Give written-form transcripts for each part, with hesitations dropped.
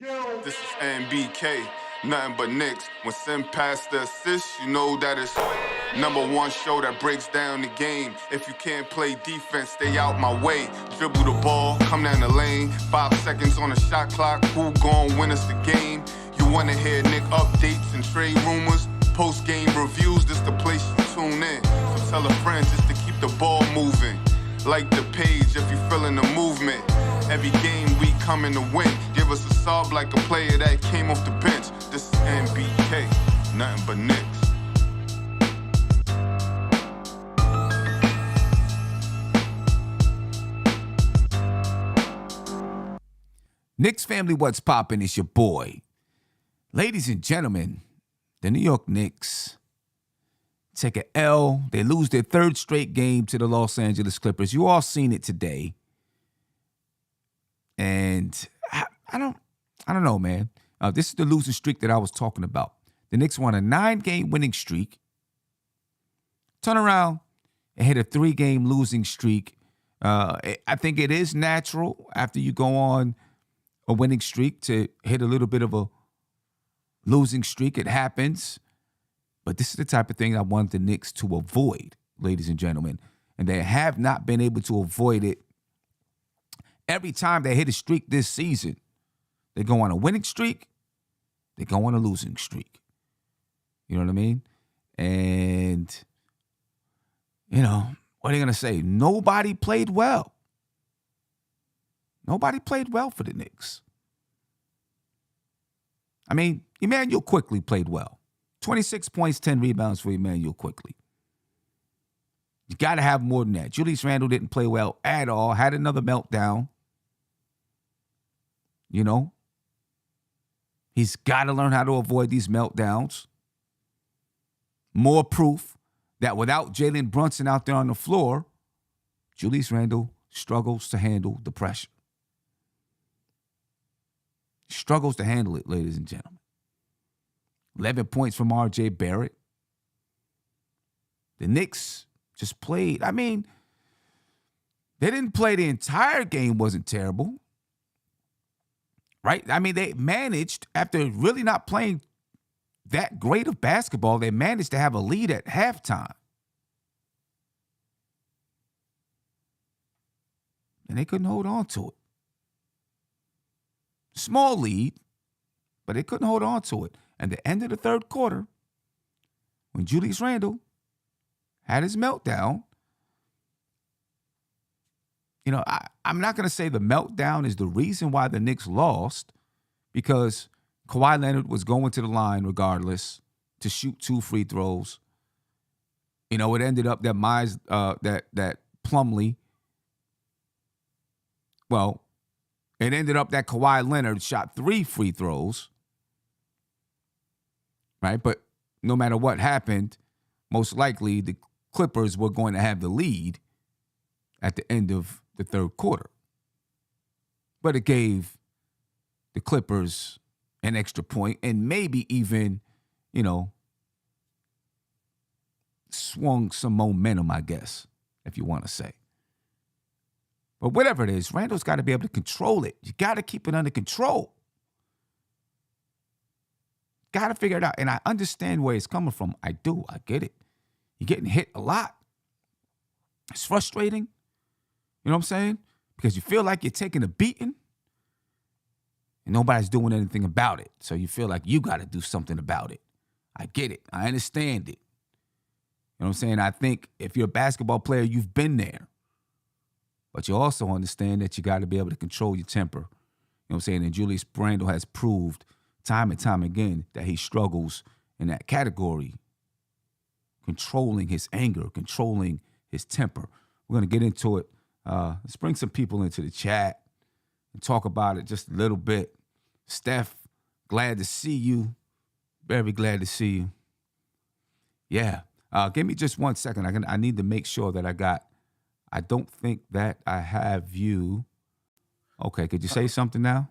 This is NBK, nothing but Knicks. When Sim passed the assist, you know that it's #1 show that breaks down the game. If you can't play defense, stay out my way. Dribble the ball, come down the lane. 5 seconds on the shot clock, who gon' win us the game? You wanna hear Nick updates and trade rumors? Post-game reviews, this the place you tune in. So tell a friend just to keep the ball moving. Like the page if you feeling the movement. Every game we coming to win. Give us a sob like a player that came off the bench. This is NBK, nothing but Knicks. Knicks family, what's poppin'? It's your boy. Ladies and gentlemen, the New York Knicks take an L. They lose their 3rd straight game to the Los Angeles Clippers. You all seen it today. And I don't know, man. This is the losing streak that I was talking about. The Knicks won a 9-game winning streak. Turn around and hit a 3-game losing streak. I think it is natural after you go on a winning streak to hit a little bit of a losing streak. It happens. But this is the type of thing I want the Knicks to avoid, ladies and gentlemen. And they have not been able to avoid it. Every time they hit a streak this season, they go on a winning streak, they go on a losing streak. You know what I mean? And, what are they going to say? Nobody played well. Nobody played well for the Knicks. I mean, Emmanuel Quickly played well. 26 points, 10 rebounds for Emmanuel Quickly. You got to have more than that. Julius Randle didn't play well at all. Had another meltdown. He's got to learn how to avoid these meltdowns. More proof that without Jalen Brunson out there on the floor, Julius Randle struggles to handle the pressure. Struggles to handle it, ladies and gentlemen. 11 points from R.J. Barrett. The Knicks just played. I mean, they didn't play the entire game, wasn't terrible. Right? I mean, they managed, after really not playing that great of basketball, they managed to have a lead at halftime. And they couldn't hold on to it. Small lead, but they couldn't hold on to it. At the end of the 3rd quarter, when Julius Randle had his meltdown, I'm not going to say the meltdown is the reason why the Knicks lost, because Kawhi Leonard was going to the line regardless to shoot 2 free throws. It ended up that that Plumlee. Well, it ended up that Kawhi Leonard shot 3 free throws. Right? But no matter what happened, most likely the Clippers were going to have the lead at the end of the 3rd quarter. But it gave the Clippers an extra point and maybe even, swung some momentum, I guess, if you want to say. But whatever it is, Randall's got to be able to control it. You got to keep it under control. Got to figure it out. And I understand where it's coming from. I do. I get it. You're getting hit a lot. It's frustrating. You know what I'm saying? Because you feel like you're taking a beating and nobody's doing anything about it. So you feel like you got to do something about it. I get it. I understand it. You know what I'm saying? I think if you're a basketball player, you've been there. But you also understand that you got to be able to control your temper. You know what I'm saying? And Julius Randle has proved time and time again that he struggles in that category, controlling his anger, controlling his temper. We're going to get into it. Let's bring some people into the chat and talk about it just a little bit. Steph, glad to see you. Very glad to see you. Yeah. Give me just 1 second. I need to make sure that I don't think that I have you. Okay, could you say something now?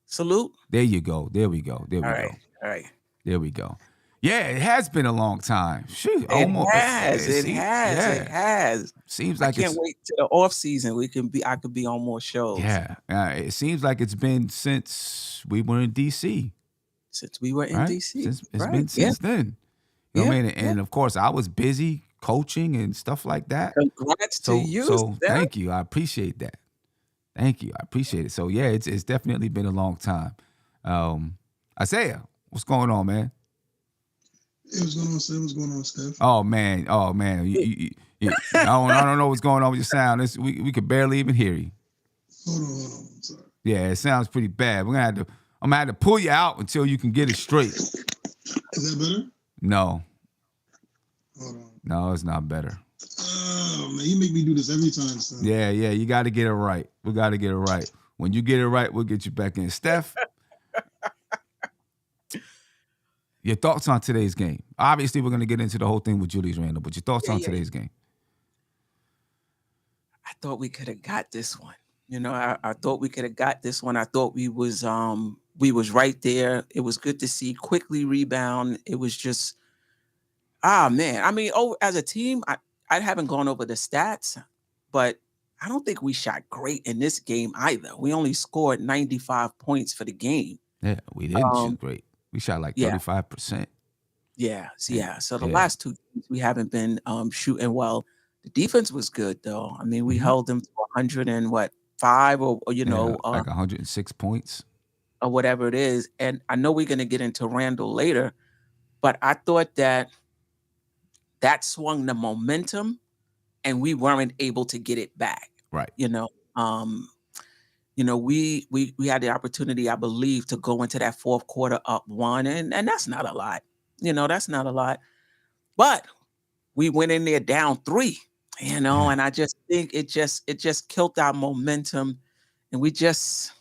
Salute. There you go. There we go. All right. There we go. Yeah, it has been a long time. Shoot, It almost. has, It it seems, has, it yeah, has. seems I like can't it's. wait to the off season. I could be on more shows Yeah, it seems like it's been since we were in DC, since we were in right? DC. Since it's Right? been Yeah, since then. You know what yeah, I mean? yeah. And of course, I was busy coaching and stuff like that. Congrats to you, So sir. thank you. I appreciate that. Thank you. I appreciate it. So yeah, it's definitely been a long time. Isaiah, what's going on, man? Hey, what's going on, Steph? What's going on, Steph? Oh man, oh man. I don't know what's going on with your sound. We could barely even hear you. Hold on. I'm sorry. Yeah, it sounds pretty bad. I'm gonna have to pull you out until you can get it straight. Is that better? No, Hold on. no, it's not better. Oh man, you make me do this every time, son. Yeah, you got to get it right. We got to get it right. When you get it right, we'll get you back in. Steph, your thoughts on today's game? Obviously, we're going to get into the whole thing with Julius Randle, but your thoughts on today's game? I thought we could have got this one. You know, I thought we could have got this one. I thought we was right there. It was good to see quickly rebound. It was just man. I mean, as a team, I haven't gone over the stats, but I don't think we shot great in this game either. We only scored 95 points for the game. Yeah, we didn't shoot great. We shot like 35%. Yeah. So the last two games we haven't been shooting well. The defense was good though. I mean, we held them to 105 or like 106 points or whatever it is. And I know we're going to get into Randle later, but I thought that swung the momentum and we weren't able to get it back. Right. We had the opportunity, I believe, to go into that fourth quarter up 1, and that's not a lot. That's not a lot. But we went in there down 3, and I just think it just killed our momentum, and we just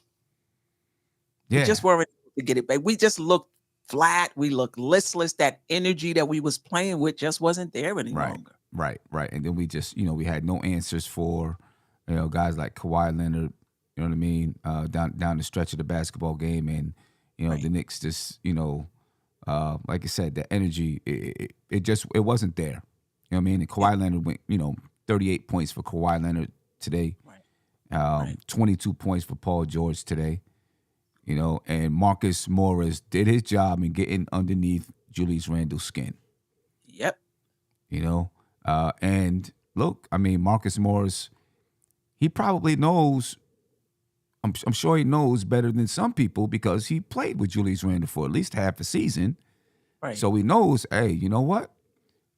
weren't able to get it back. We just looked flat. We looked listless. That energy that we was playing with just wasn't there any longer. Right. And then we just, we had no answers for, guys like Kawhi Leonard, you know what I mean, down the stretch of the basketball game. And, the Knicks just, like I said, the energy, it wasn't there. You know what I mean? And Kawhi Leonard went, 38 points for Kawhi Leonard today. 22 points for Paul George today. And Marcus Morris did his job in getting underneath Julius Randle's skin. Yep. And look, I mean, Marcus Morris, he probably knows, I'm sure he knows better than some people because he played with Julius Randle for at least half a season. Right. So he knows, hey, you know what?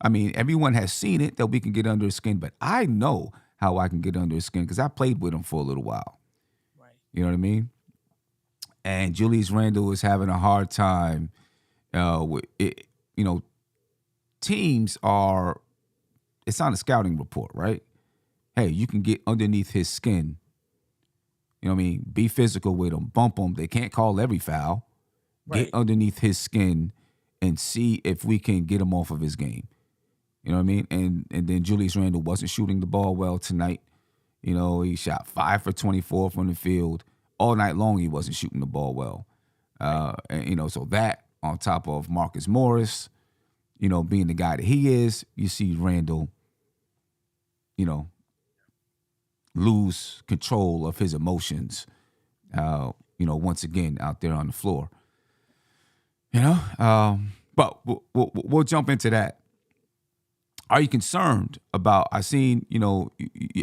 I mean, everyone has seen it that we can get under his skin, but I know how I can get under his skin because I played with him for a little while. Right. You know what I mean? And Julius Randle is having a hard time with it. Teams are, it's on a scouting report, right? Hey, you can get underneath his skin. You know what I mean? Be physical with him, bump him. They can't call every foul. Right. Get underneath his skin and see if we can get him off of his game. You know what I mean? And then Julius Randle wasn't shooting the ball well tonight. He shot 5 for 24 from the field. All night long, he wasn't shooting the ball well. And, so that on top of Marcus Morris, being the guy that he is, you see Randle, lose control of his emotions, once again out there on the floor. But we'll jump into that. Are you concerned about, I seen, you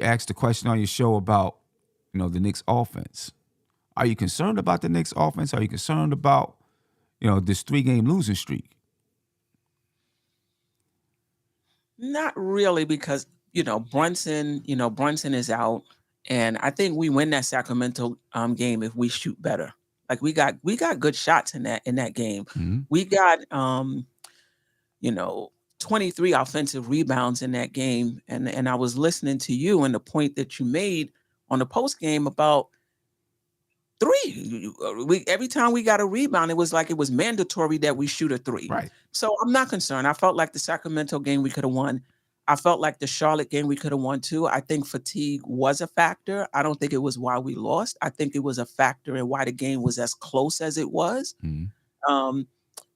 asked a question on your show about, the Knicks offense. Are you concerned about the Knicks offense? Are you concerned about, this 3-game losing streak? Not really, because Brunson is out, and I think we win that Sacramento game if we shoot better. Like we got good shots in that game. Mm-hmm. We got 23 offensive rebounds in that game, and I was listening to you and the point that you made on the post game about 3. Every time we got a rebound, it was like it was mandatory that we shoot a 3. Right. So I'm not concerned. I felt like the Sacramento game we could have won. I felt like the Charlotte game we could have won too. I think fatigue was a factor. I don't think it was why we lost. I think it was a factor in why the game was as close as it was. Mm-hmm.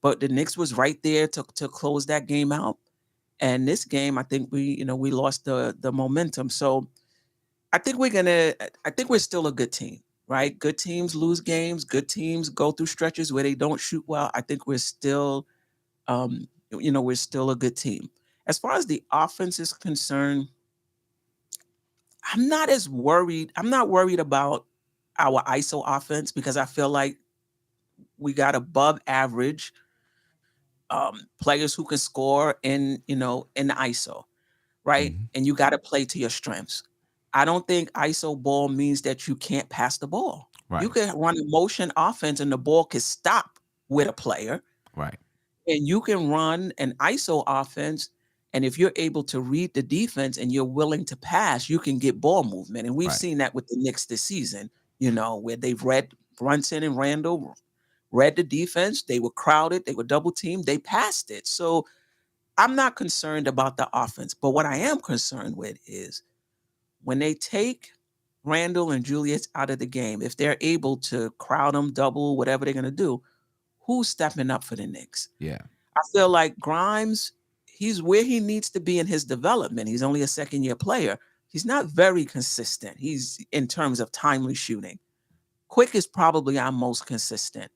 but the Knicks was right there to close that game out. And this game, I think we lost the momentum. So I think we're still a good team, right? Good teams lose games. Good teams go through stretches where they don't shoot well. I think we're still, we're still a good team. As far as the offense is concerned, I'm not as worried. I'm not worried about our ISO offense because I feel like we got above average players who can score in the ISO, right? Mm-hmm. And you got to play to your strengths. I don't think ISO ball means that you can't pass the ball. You Right. can run a motion offense and the ball can stop with a player, Right. and you can run an ISO offense. And if you're able to read the defense and you're willing to pass, you can get ball movement. And we've Right. seen that with the Knicks this season, where they've read Brunson and Randle, read the defense. They were crowded. They were double teamed. They passed it. So I'm not concerned about the offense. But what I am concerned with is when they take Randle and Julius out of the game, if they're able to crowd them, double, whatever they're going to do, who's stepping up for the Knicks? Yeah. I feel like Grimes, he's where he needs to be in his development. He's only a second-year player. He's not very consistent. He's in terms of timely shooting. Quick is probably our most consistent.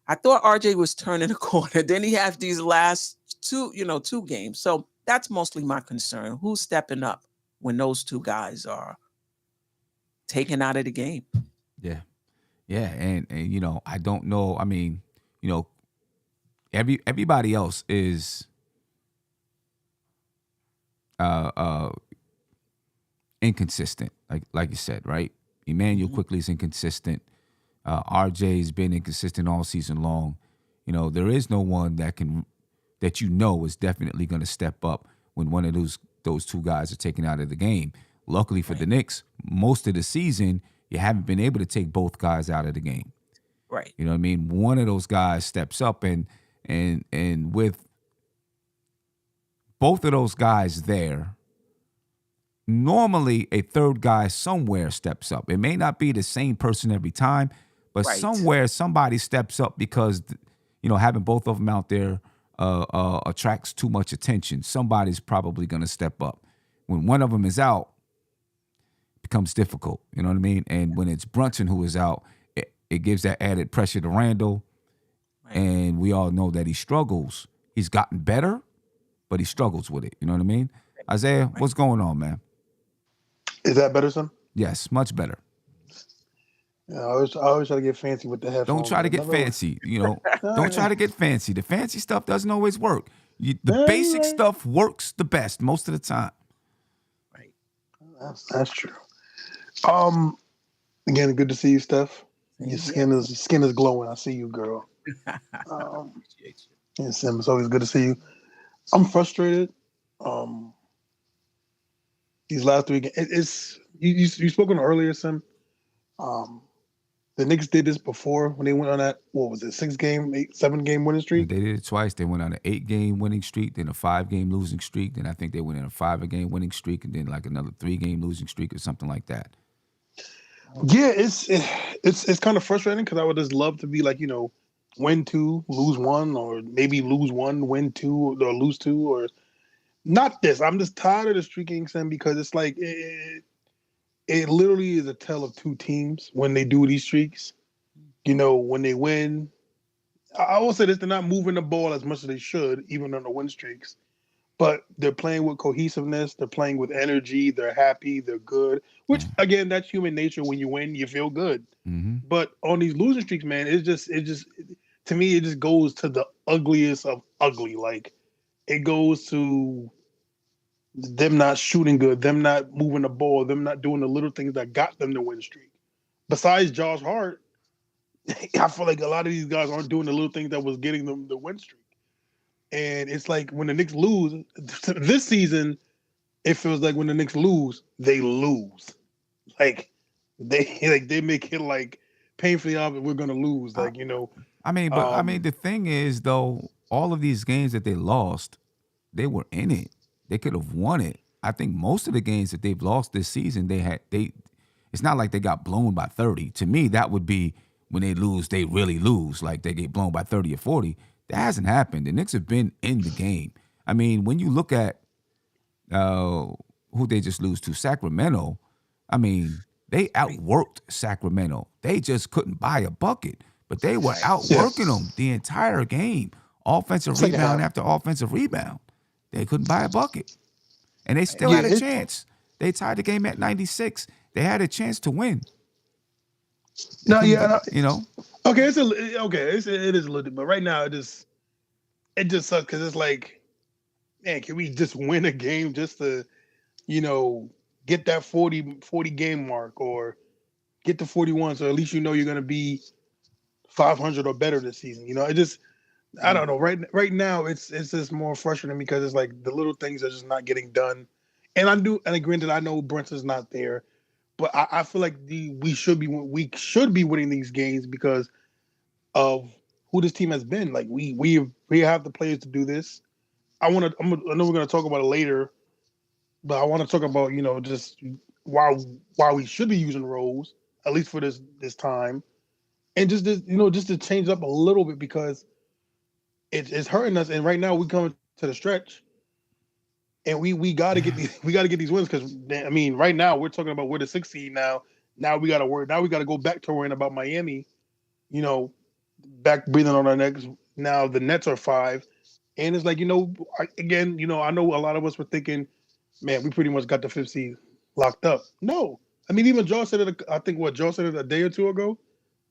I thought RJ was turning the corner. Then he has these last two games. So that's mostly my concern. Who's stepping up when those two guys are taken out of the game? Yeah. Yeah. And I don't know. I mean, everybody else is inconsistent, like you said, right? Emmanuel quickly is inconsistent. RJ's been inconsistent all season long. There is no one that is definitely going to step up when one of those two guys are taken out of the game. Luckily for the Knicks, most of the season you haven't been able to take both guys out of the game. Right. You know what I mean? One of those guys steps up, and with both of those guys there, normally a third guy somewhere steps up. It may not be the same person every time, but Right. somewhere somebody steps up because having both of them out there attracts too much attention. Somebody's probably going to step up. When one of them is out, it becomes difficult. You know what I mean? And when it's Brunson who is out, it gives that added pressure to Randle. Right. And we all know that he struggles. He's gotten better, but he struggles with it. You know what I mean? Isaiah, what's going on, man? Is that better, son? Yes, much better. Yeah, I always try to get fancy with the headphones. Don't try to get fancy. Don't try to get fancy. The fancy stuff doesn't always work. The basic stuff works the best most of the time. Right. That's true. Again, good to see you, Steph. Your skin is glowing. I see you, girl. Appreciate you. Yeah, Sim, it's always good to see you. I'm frustrated. These last 3 games, it's you spoke on earlier, Sim. The Knicks did this before when they went on that, what was it, 7-game winning streak? They did it twice. They went on an 8-game winning streak, then a 5-game losing streak. Then I think they went in a 5-game winning streak, and then like another 3-game losing streak or something like that. Yeah, it's kind of frustrating because I would just love to be like, win 2, lose 1, or maybe lose 1, win 2, or lose 2, or not this. I'm just tired of the streaking, Sim, because it's like it literally is a tale of two teams when they do these streaks. When they win, I will say this: they're not moving the ball as much as they should, even on the win streaks. But they're playing with cohesiveness. They're playing with energy. They're happy. They're good. Which, again, that's human nature. When you win, you feel good. Mm-hmm. But on these losing streaks, man, it just to me, it just goes to the ugliest of ugly. Like, it goes to them not shooting good, them not moving the ball, them not doing the little things that got them the win streak. Besides Josh Hart, I feel like a lot of these guys aren't doing the little things that was getting them the win streak. And it's like when the Knicks lose this season, it feels like when the Knicks lose, they lose. Like they make it like painfully obvious we're gonna lose. Like, I mean, the thing is though, all of these games that they lost, they were in it. They could have won it. I think most of the games that they've lost this season, it's not like they got blown by 30. To me, that would be when they lose, they really lose. Like they get blown by 30 or 40. That hasn't happened. The Knicks have been in the game. I mean, when you look at who they just lose to, Sacramento, I mean, they outworked Sacramento. They just couldn't buy a bucket, but they were outworking them the entire game. Offensive Second rebound half. after offensive rebound. They couldn't buy a bucket. And they still had a chance. They tied the game at 96. They had a chance to win. No, yeah, You know? okay, it is a little bit, but right now it just sucks because it's like, man, can we just win a game just to, get that 40 game mark or get to 41, so at least you're gonna be 500 or better this season. It just, I don't know. Right now it's just more frustrating because it's like the little things are just not getting done. And granted, I know Brunson's not there, but I feel like we should be winning these games because of who this team has been. Like we have the players to do this. I know we're gonna talk about it later, but I want to talk about just why we should be using Rose at least for this time, and just to change up a little bit because it's hurting us. And right now we come to the stretch, and we got to get these wins because I mean right now we're talking about we're the 6th seed now. Now we got to worry. Now we got to go back to worrying about Miami. Back breathing on our necks. Now the Nets are 5, and it's like I know a lot of us were thinking, man, we pretty much got the 5th seed locked up. No, I mean even Joe said it. I think Joe said it a day or two ago.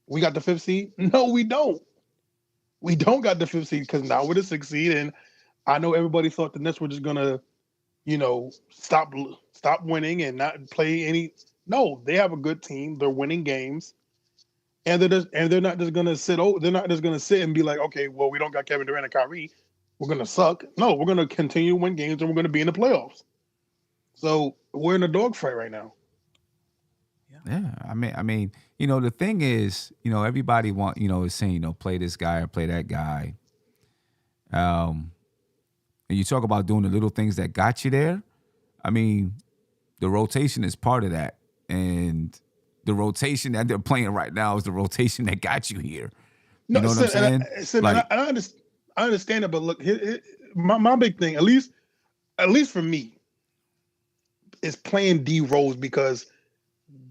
We got the 5th seed. No, we don't. We don't got the 5th seed because now we're the 6th seed, and I know everybody thought the Nets were just gonna, stop winning and not play any. No, they have a good team. They're winning games, and they're not just gonna sit. They're not just gonna sit and be like, okay, well, we don't got Kevin Durant and Kyrie. We're gonna suck. No, we're gonna continue to win games, and we're gonna be in the playoffs. So we're in a dogfight right now. Yeah, I mean, the thing is, everybody is saying, play this guy or play that guy. And you talk about doing the little things that got you there. I mean, the rotation is part of that, and the rotation that they're playing right now is the rotation that got you here. You know what I'm saying? I understand it, but look, my big thing, at least for me, is playing D Rose because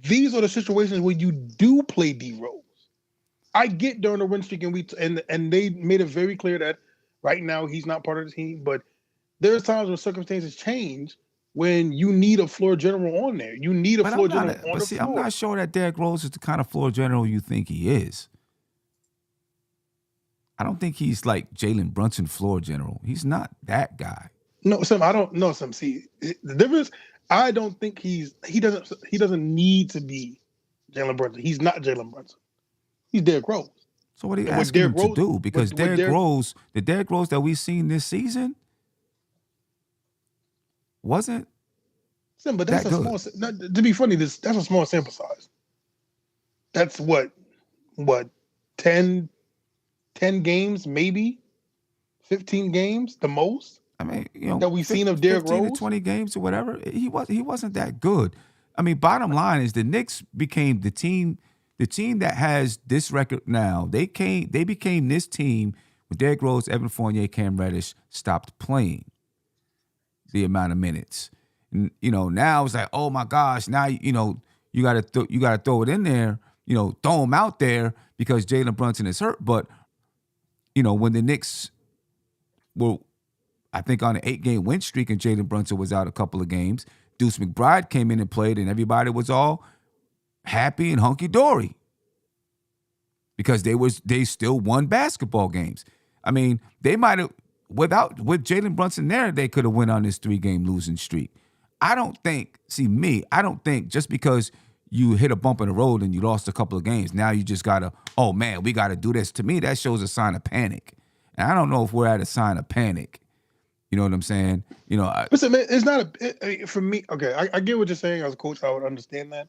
these are the situations where you do play D Rose. I get during the win streak and they made it very clear that right now he's not part of the team, but there's times when circumstances change when you need a floor general on there. You need a floor general on the floor. I'm not sure that Derrick Rose is the kind of floor general you think he is. I don't think he's like Jalen Brunson floor general. He's not that guy. No, Sam, I don't know. Sam, see the difference. I don't think he doesn't need to be Jalen Brunson. He's not Jalen Brunson. He's Derrick Rose. So what are you asking him to do? Because Derrick Rose that we've seen this season wasn't. Sam, but that's a small. To be funny, that's a small sample size. That's what 10 games, maybe 15 games, the most. I mean, that we've seen of Derrick Rose, 20 games or whatever. He wasn't that good. I mean, bottom line is the Knicks became the team that has this record now. They became this team when Derrick Rose, Evan Fournier, Cam Reddish stopped playing the amount of minutes. And, now it's like, oh my gosh, now you got to throw it in there. Throw him out there because Jalen Brunson is hurt. But when the Knicks were, I think, on an 8-game win streak and Jalen Brunson was out a couple of games, Deuce McBride came in and played, and everybody was all happy and hunky-dory because they still won basketball games. I mean, they might have, with Jalen Brunson there, they could have went on this 3-game losing streak. I don't think just because you hit a bump in the road and you lost a couple of games, now you just got to, oh man, we got to do this. To me, that shows a sign of panic. And I don't know if we're at a sign of panic. You know what I'm saying? Listen, man, it's not for me. Okay, I get what you're saying. As a coach, I would understand that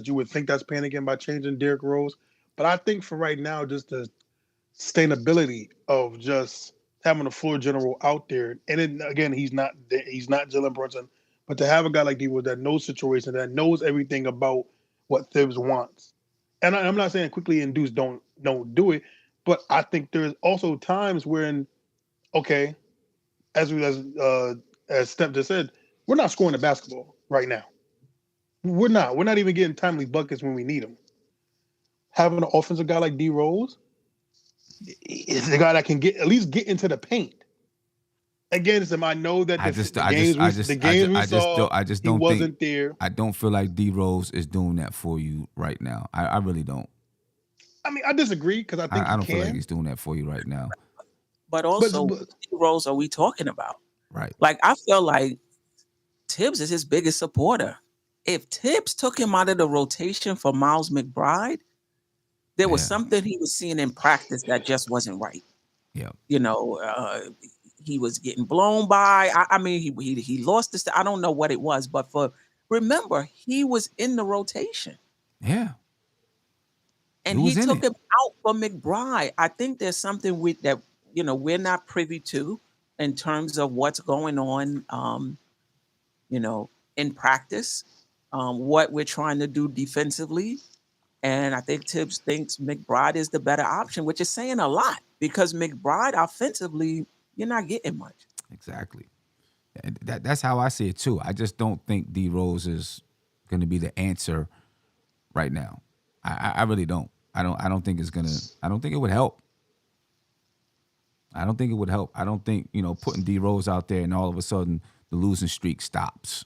you would think that's panicking by changing Derrick Rose. But I think for right now, just the sustainability of just having a floor general out there, and then, again, he's not Jalen Brunson, but to have a guy like D Rose that knows situation, that knows everything about what Thibs wants. And I'm not saying quickly and Deuce don't do it, But I think there's also times when, okay, as Steph just said, we're not scoring the basketball right now. We're not. We're not even getting timely buckets when we need them. Having an offensive guy like D Rose is the guy that can at least get into the paint. Again, I know that the games we saw, I just he don't wasn't think, there. I don't feel like D Rose is doing that for you right now. I really don't. I mean, I disagree because I think I don't he feel like can. he's doing that for you right now. But also, what roles are we talking about? Right. Like, I feel like Tibbs is his biggest supporter. If Tibbs took him out of the rotation for Miles McBride, there was something he was seeing in practice that just wasn't right. Yeah. You know, he was getting blown by. I mean, he lost this. I don't know what it was, but remember, he was in the rotation. Yeah. And he took him out for McBride. I think there's something that we're not privy to in terms of what's going on, in practice, what we're trying to do defensively. And I think Tibbs thinks McBride is the better option, which is saying a lot because McBride offensively, you're not getting much. Exactly. That's how I see it too. I just don't think D Rose is going to be the answer right now. I really don't. I don't think it's gonna. I don't think it would help. I don't think it would help. I don't think putting D Rose out there and all of a sudden the losing streak stops.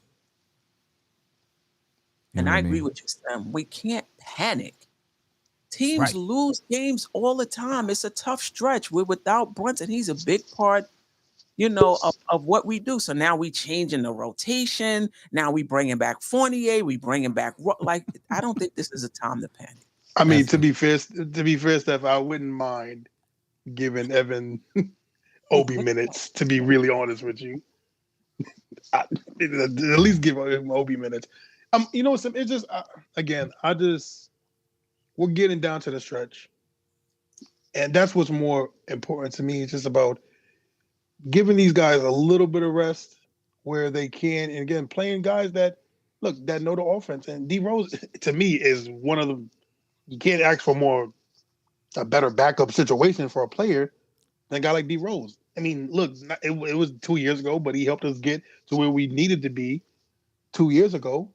And I agree with you, Sam. We can't panic. Teams lose games all the time. It's a tough stretch. We're without Brunson. He's a big part, of what we do. So now we changing the rotation. Now we bringing back Fournier. We bringing back I don't think this is a time to panic. I mean, to be fair, Steph, I wouldn't mind giving Evan Obi minutes. To be really honest with you, at least give him Obi minutes. It's just we're getting down to the stretch, and that's what's more important to me. It's just about giving these guys a little bit of rest where they can, and again, playing guys that know the offense. And D Rose, to me, is one of them. You can't ask for a better backup situation for a player than a guy like D Rose. I mean, look, it was 2 years ago, but he helped us get to where we needed to be 2 years ago.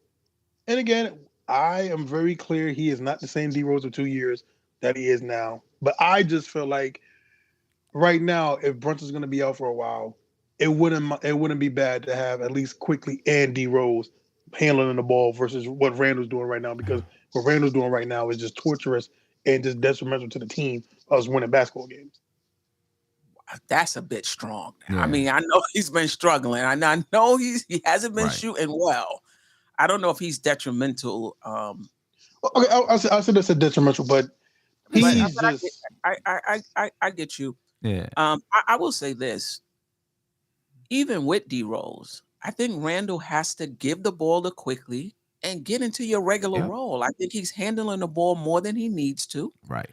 And again, I am very clear he is not the same D Rose of 2 years that he is now. But I just feel like right now, if Brunson's going to be out for a while, it wouldn't be bad to have at least Quickly and D Rose handling the ball versus what Randle's doing right now, because what Randle's doing right now is just torturous and just detrimental to the team us winning basketball games. That's a bit strong. Yeah. I mean, I know he's been struggling. I know he hasn't been shooting well. I don't know if he's detrimental. Okay, I said that's a detrimental, but he's just. I get you. Yeah. I will say this. Even with D Rose, I think Randle has to give the ball to Quickly and get into your regular role. I think he's handling the ball more than he needs to. Right.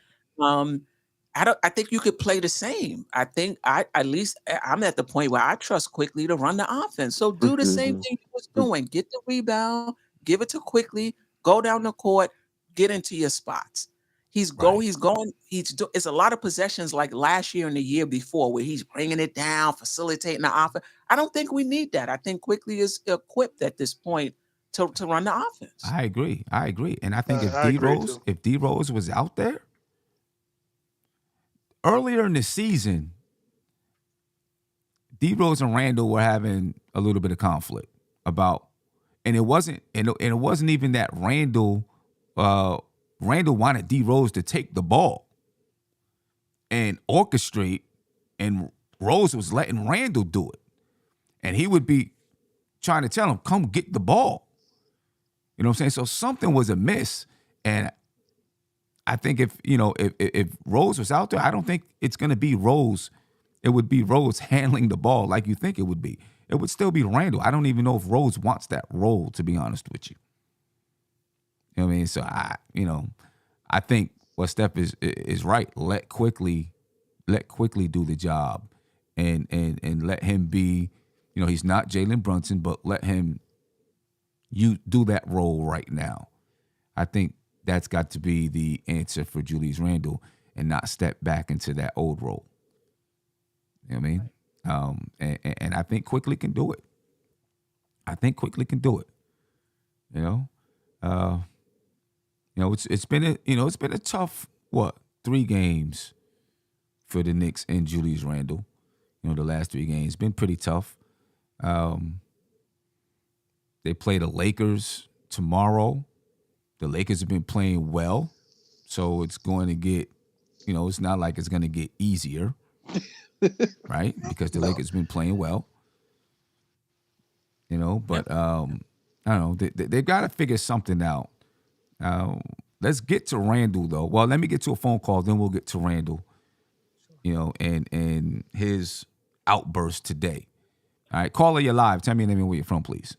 I think you could play the same. I think I'm at the point where I trust Quickly to run the offense. So do the same thing he was doing. Get the rebound, give it to Quickly, go down the court, get into your spots. It's a lot of possessions like last year and the year before where he's bringing it down, facilitating the offense. I don't think we need that. I think Quickly is equipped at this point to run the offense. I agree. And I think if D Rose was out there earlier in the season, D Rose and Randle were having a little bit of conflict and it wasn't even that Randle wanted D Rose to take the ball and orchestrate, and Rose was letting Randle do it. And he would be trying to tell him, come get the ball. You know what I'm saying? So something was amiss. And I think if Rose was out there, I don't think it's going to be Rose. It would be Rose handling the ball like you think it would be. It would still be Randle. I don't even know if Rose wants that role, to be honest with you. You know what I mean? So I think what Steph is right. Let Quickly do the job, and let him be. He's not Jalen Brunson, but let him do that role right now. I think that's got to be the answer for Julius Randle. and not step back into that old role. You know what I mean? And I think Quickly can do it. I think Quickly can do it. You know, it's been a tough 3 games for the Knicks and Julius Randle. The last 3 games been pretty tough. They play the Lakers tomorrow. The Lakers have been playing well, so it's going to get, it's not like it's going to get easier, right? Because the Lakers have been playing well. But I don't know. They've got to figure something out. Let's get to Randle, though. Well, let me get to a phone call, then we'll get to Randle, and his outburst today. All right, caller, you're live. Tell me your name and where you're from, please.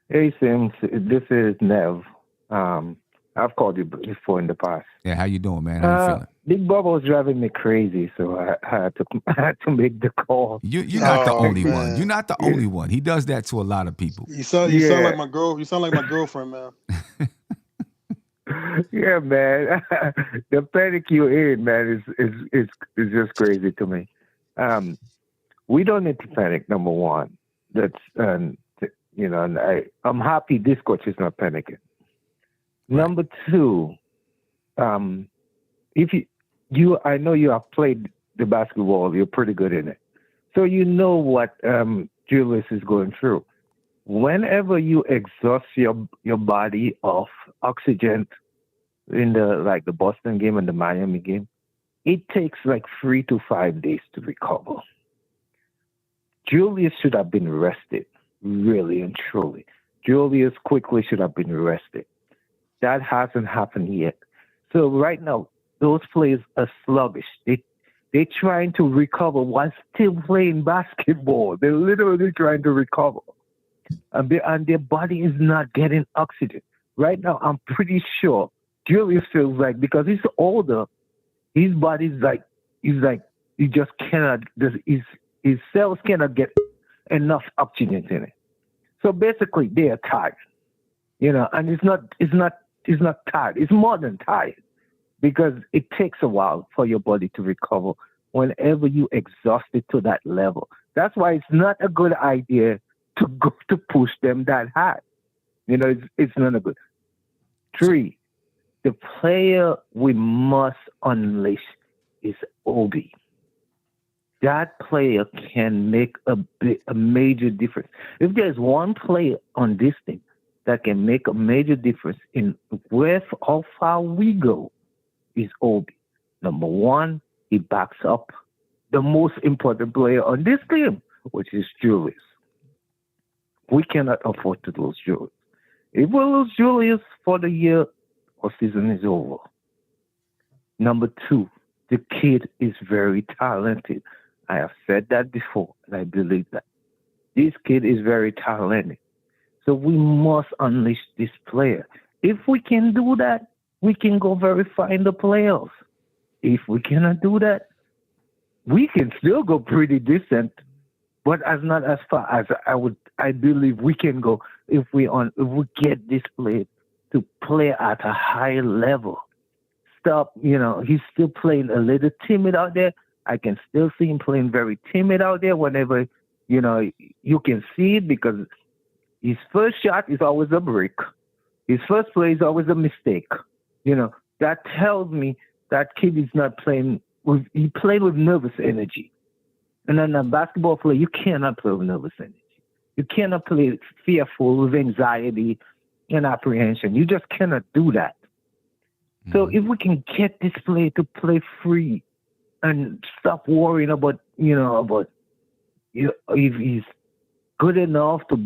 Hey, Sims. This is Nev. I've called you before in the past. Yeah, how you doing, man? How you feeling? Big Bubba was driving me crazy, so I had to make the call. You're not the only man. one. You're not the only one. He does that to a lot of people. You sound like my girl. You sound like my girlfriend, man. Yeah, man. The panic you're in, man, is just crazy to me. We don't need to panic. Number one, that's and I'm happy this coach is not panicking. Right. Number two, if I know you have played the basketball, you're pretty good in it, so you know what Julius is going through. Whenever you exhaust your body of oxygen in the Boston game and the Miami game, it takes like 3 to 5 days to recover. Julius should have been rested, really and truly. Julius quickly should have been rested. That hasn't happened yet. So right now, those players are sluggish. They're trying to recover while still playing basketball. They're literally trying to recover. And their body is not getting oxygen. Right now, I'm pretty sure Julius feels like, because he's older, his body's like, he just cannot, his cells cannot get enough oxygen in it. So basically, they are tired, and it's not tired. It's more than tired, because it takes a while for your body to recover whenever you exhaust it to that level. That's why it's not a good idea to go to push them that hard. It's not a good. 3, the player we must unleash is Obi. That player can make a major difference. If there's one player on this team that can make a major difference in how far we go, is Obi. Number 1, he backs up the most important player on this team, which is Julius. We cannot afford to lose Julius. If we lose Julius for the year, our season is over. Number 2, the kid is very talented. I have said that before, and I believe that. This kid is very talented. So we must unleash this player. If we can do that, we can go very far in the playoffs. If we cannot do that, we can still go pretty decent, but not as far as I believe we can go if we get this player to play at a high level. Stop, he's still playing a little timid out there. I can still see him playing very timid out there whenever, you can see it, because his first shot is always a break. His first play is always a mistake. That tells me that kid is not playing he played with nervous energy. And then a basketball player, you cannot play with nervous energy. You cannot play fearful with anxiety and apprehension. You just cannot do that. Mm-hmm. So if we can get this player to play free and stop worrying about, if he's good enough to,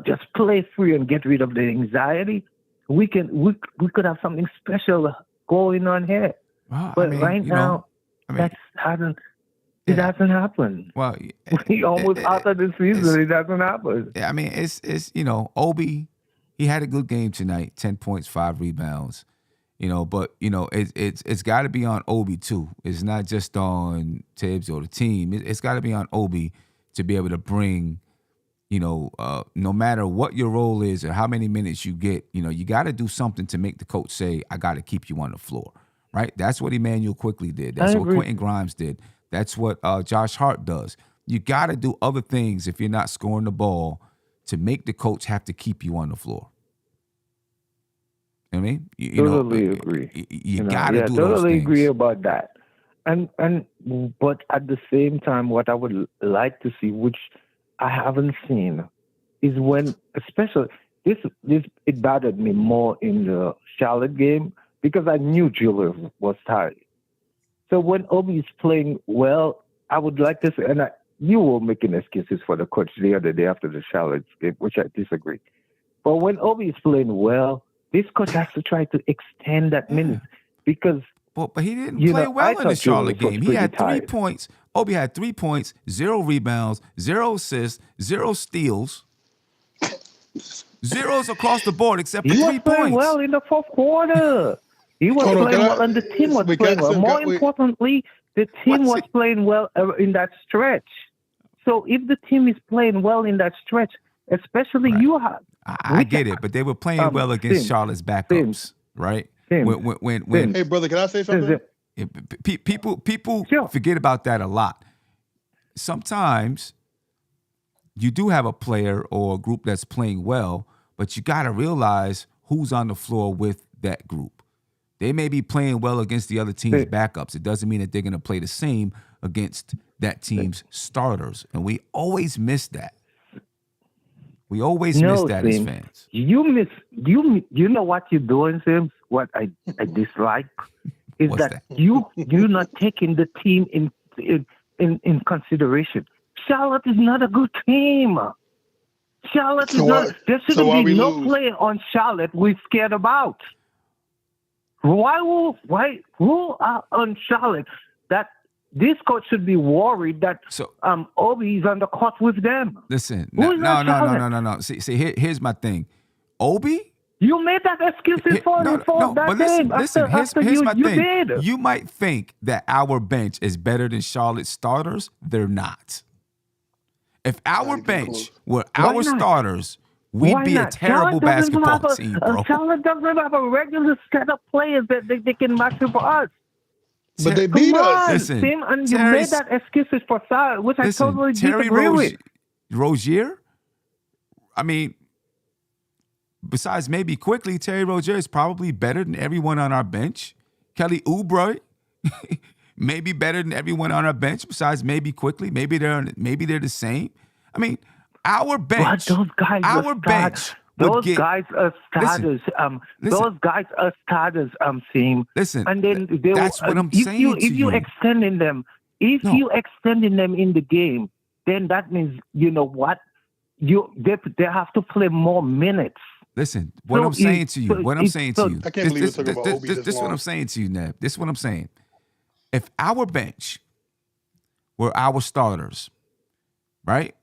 just play free and get rid of the anxiety, we could have something special going on here. Well, but now, it hasn't happened. Well, we almost out of the season, it doesn't happen. Yeah, it's Obi, he had a good game tonight, 10 points, 5 rebounds. But it's got to be on Obi too. It's not just on Tibbs or the team. It's got to be on Obi to be able to bring, no matter what your role is or how many minutes you get, you got to do something to make the coach say, I got to keep you on the floor, right? That's what Emmanuel quickly did. That's what Quentin Grimes did. That's what Josh Hart does. You got to do other things if you're not scoring the ball to make the coach have to keep you on the floor. I mean, Totally agree. You got to do those totally things. agree about that. But at the same time, what I would like to see, which I haven't seen, is when, especially it bothered me more in the Charlotte game because I knew Julius was tired. So when Obi is playing well, I would like to say, you were making excuses for the coach the other day after the Charlotte game, which I disagree. But when Obi is playing well, this coach has to try to extend that minute because. But he didn't play well in the Charlotte game. He had 3 points. Obi had 3 points, 0 rebounds, 0 assists, 0 steals, zeros across the board except for 3 points. He was playing well in the fourth quarter. He was playing well, and the team was playing well. More importantly, the team was playing well in that stretch. So if the team is playing well in that stretch, especially you have. I get it, but they were playing well against Charlotte's backups, right? When hey brother, can I say something? People forget about that a lot. Sometimes you do have a player or a group that's playing well, but you got to realize who's on the floor with that group. They may be playing well against the other team's backups. It doesn't mean that they're going to play the same against that team's starters, and we always miss that. We always miss that as fans. You know what you're doing, Sims? What I dislike is that you're not taking the team in consideration. Charlotte is not a good team. Charlotte is not. There shouldn't be no player on Charlotte we're scared about. Who are on Charlotte that this coach should be worried that Obi is on the court with them? Listen, no. See, here's my thing. Obi? You made that excuse for that game. Listen, here's my thing. Did. You might think that our bench is better than Charlotte's starters. They're not. If our bench were our starters, we'd be a terrible basketball team, bro. Charlotte doesn't have a regular set of players that they can match up for us. But they beat us. Listen, Tim, and you made that excuses for Charlotte, which I totally disagree with. Rozier, I mean, besides maybe quickly, Terry Rozier is probably better than everyone on our bench. Kelly Oubre, maybe better than everyone on our bench. Besides maybe quickly, maybe they're the same. I mean, our bench, those guys are starters. Those guys are starters. Team. Listen, and then that's what I'm saying. If you extending them, you extending them in the game, then that means you know what they have to play more minutes. Listen, I'm saying to you. I can't believe you're talking about Obi this is what I'm saying to you, Nev. This is what I'm saying. If our bench were our starters, right?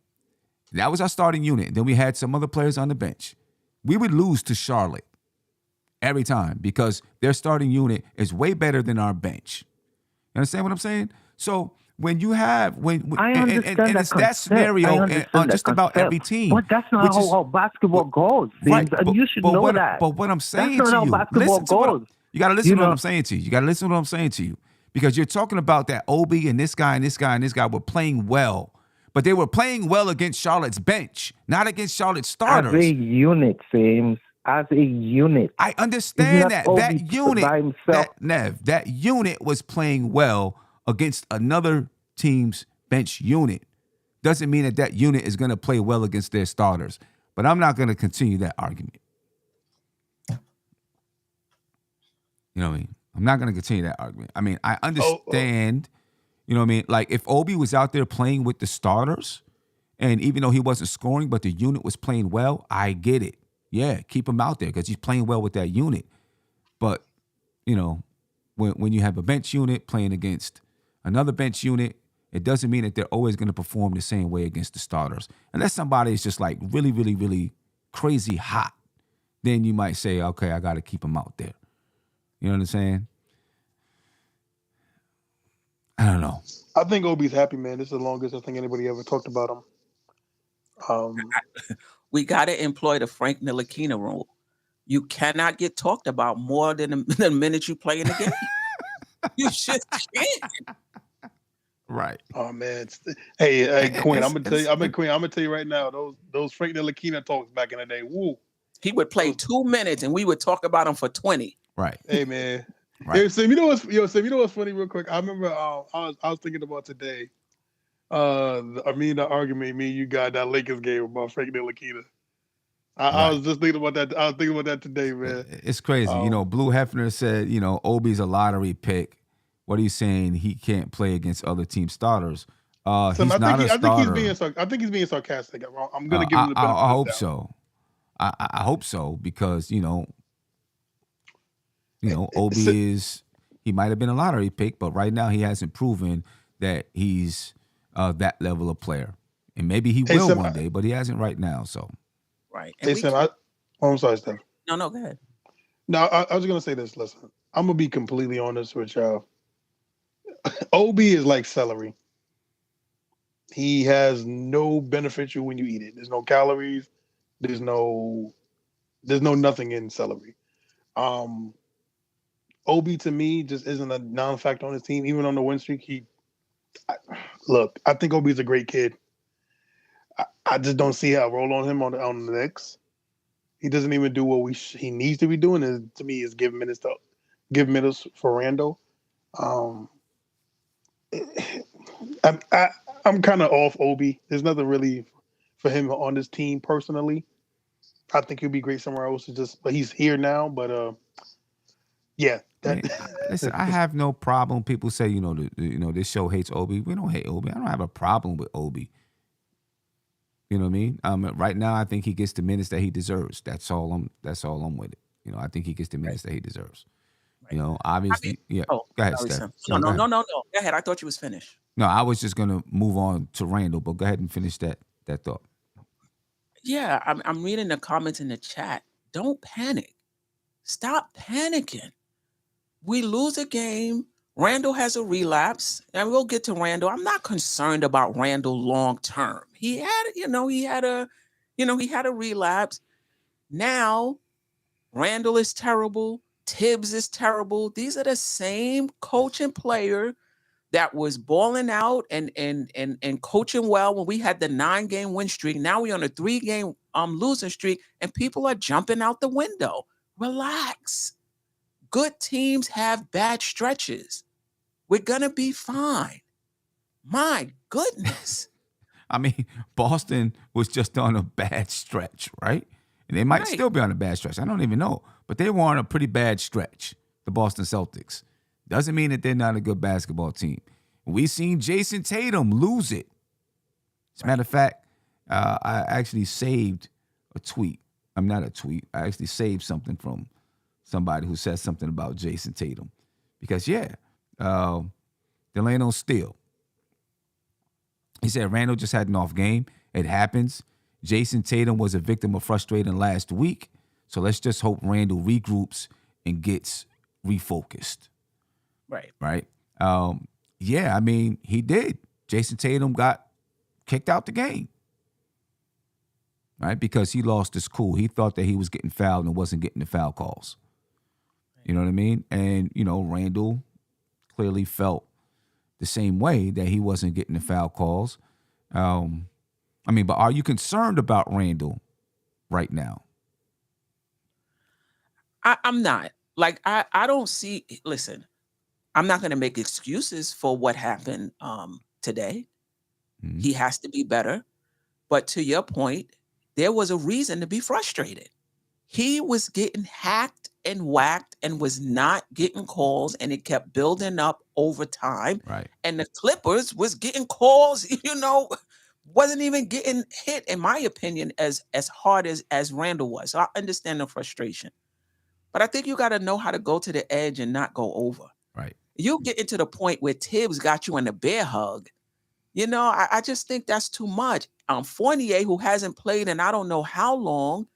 That was our starting unit. Then we had some other players on the bench. We would lose to Charlotte every time because their starting unit is way better than our bench. You understand what I'm saying? So when you have and it's that scenario on just about every team. But that's not how basketball goes. Right, and you should know that. But what I'm saying that's to you, basketball goes. You got to listen to what I'm saying to you. You got to listen to what I'm saying to you because you're talking about that Obi and this guy and this guy and this guy were playing well. But they were playing well against Charlotte's bench, not against Charlotte's starters. As a unit, James. As a unit. I understand that. That unit, that unit was playing well against another team's bench unit. Doesn't mean that unit is going to play well against their starters. But I'm not going to continue that argument. You know what I mean? I'm not going to continue that argument. I mean, I understand... You know what I mean? Like if Obi was out there playing with the starters, and even though he wasn't scoring, but the unit was playing well, I get it. Yeah, keep him out there because he's playing well with that unit. But, you know, when you have a bench unit playing against another bench unit, it doesn't mean that they're always going to perform the same way against the starters. Unless somebody is just like really, really, really crazy hot, then you might say, okay, I got to keep him out there. You know what I'm saying? I don't know. I think Obi's happy, man. This is the longest I think anybody ever talked about him. Um, We got to employ the Frank Ntilikina rule. You cannot get talked about more than the minute you play in the game. You just can't. Right. oh man, hey, Quinn, I'm It's, gonna tell you, it's, it, Quinn, I'm gonna tell you right now, those Frank Ntilikina talks back in the day, woo. He would play Those, 2 minutes and we would talk about him for 20. right. hey man, Right. hey, Sam, Sam, you know what's funny, real quick? I remember, I was thinking about today, the argument me and you got that Lakers game about Frank Ntilikina. I Right. was just thinking about that. I was thinking about that today, man. It's crazy. Blue Hefner said, Obi's a lottery pick. What are you saying? He can't play against other team starters. Sam, He's not a starter. I think he's being sarcastic. I'm gonna give him the benefit I of hope the doubt. so. I hope so because Obi he might have been a lottery pick, but right now he hasn't proven that he's that level of player. And maybe he will Sam, one day, but he hasn't right now. So Right. Hey Sam, I'm sorry, Steph. No, go ahead. No, I was gonna say this. Listen, I'm gonna be completely honest with y'all. Obi is like celery. He has no benefit to you when you eat it. There's no calories. There's no nothing in celery. Obi to me just isn't a non-factor on his team. Even on the win streak, I think Obi's a great kid. I just don't see how roll on him on the Knicks. He doesn't even do what he needs to be doing. And to me, is give minutes for Randle. I'm kind of off Obi. There's nothing really for him on this team personally. I think he'll be great somewhere else. But he's here now. But yeah. Listen, I have no problem. People say, this show hates Obi. We don't hate Obi. I don't have a problem with Obi. You know what I mean? Right now, I think he gets the minutes that he deserves. That's all I'm with it. I think he gets the minutes that he deserves. Right. Obviously, yeah. Go ahead, sorry, Steph. Sam. No. Go ahead. I thought you was finished. No, I was just gonna move on to Randle, but go ahead and finish that thought. Yeah, I'm reading the comments in the chat. Don't panic. Stop panicking. We lose a game. Randle has a relapse, and we'll get to Randle. I'm not concerned about Randle long term. He had a relapse. Now, Randle is terrible. Tibbs is terrible. These are the same coach and player that was balling out and coaching well when we had the 9-game win streak. Now we're on a 3-game losing streak, and people are jumping out the window. Relax. Good teams have bad stretches. We're gonna be fine. My goodness. I mean, Boston was just on a bad stretch, right? And they might still be on a bad stretch. I don't even know. But they were on a pretty bad stretch, the Boston Celtics. Doesn't mean that they're not a good basketball team. We've seen Jason Tatum lose it. As a matter of fact, I actually saved a tweet. I'm not a tweet. I actually saved something from somebody who said something about Jason Tatum. Because, Delano Steele. He said Randle just had an off game. It happens. Jason Tatum was a victim of frustrating last week. So let's just hope Randle regroups and gets refocused. Right. I mean, he did. Jason Tatum got kicked out the game. Right? Because he lost his cool. He thought that he was getting fouled and wasn't getting the foul calls. You know what I mean? And, Randle clearly felt the same way that he wasn't getting the foul calls. But are you concerned about Randle right now? I'm not. Like, I don't see, listen, I'm not going to make excuses for what happened today. Mm-hmm. He has to be better. But to your point, there was a reason to be frustrated. He was getting hacked and whacked and was not getting calls, and it kept building up over time. Right. And the Clippers was getting calls, wasn't even getting hit, in my opinion, as hard as Randle was. So I understand the frustration. But I think you got to know how to go to the edge and not go over. Right. You get into the point where Tibbs got you in a bear hug. I just think that's too much. Fournier, who hasn't played in I don't know how long,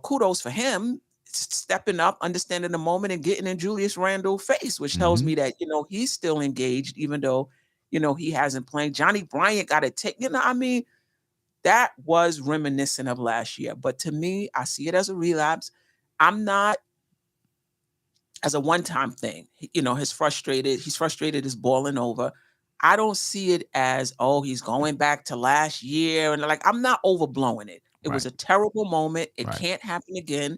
kudos for him stepping up, understanding the moment, and getting in Julius Randle's face, which tells me that, he's still engaged, even though, he hasn't played. Johnny Bryant got to take, that was reminiscent of last year. But to me, I see it as a relapse. I'm not as a one-time thing. He's frustrated, is boiling over. I don't see it as, oh, he's going back to last year. And like, I'm not overblowing it. It was Right. a terrible moment. It Right. can't happen again.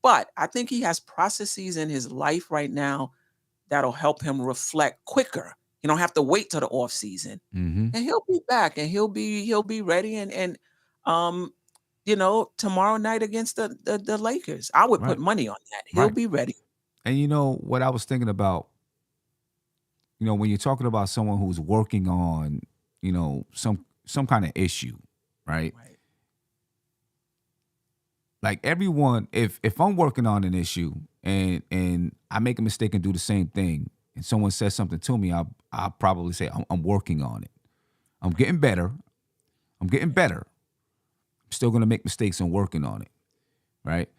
But I think he has processes in his life right now that'll help him reflect quicker. You don't have to wait till the off season. Mm-hmm. And he'll be back and he'll be ready. And tomorrow night against the Lakers, I would put Right. money on that. He'll Right. be ready. And what I was thinking about, when you're talking about someone who's working on, some kind of issue, right? Right. Like everyone, if I'm working on an issue and I make a mistake and do the same thing, and someone says something to me, I'll probably say I'm working on it. I'm getting better. I'm getting better. I'm still gonna make mistakes and working on it, right?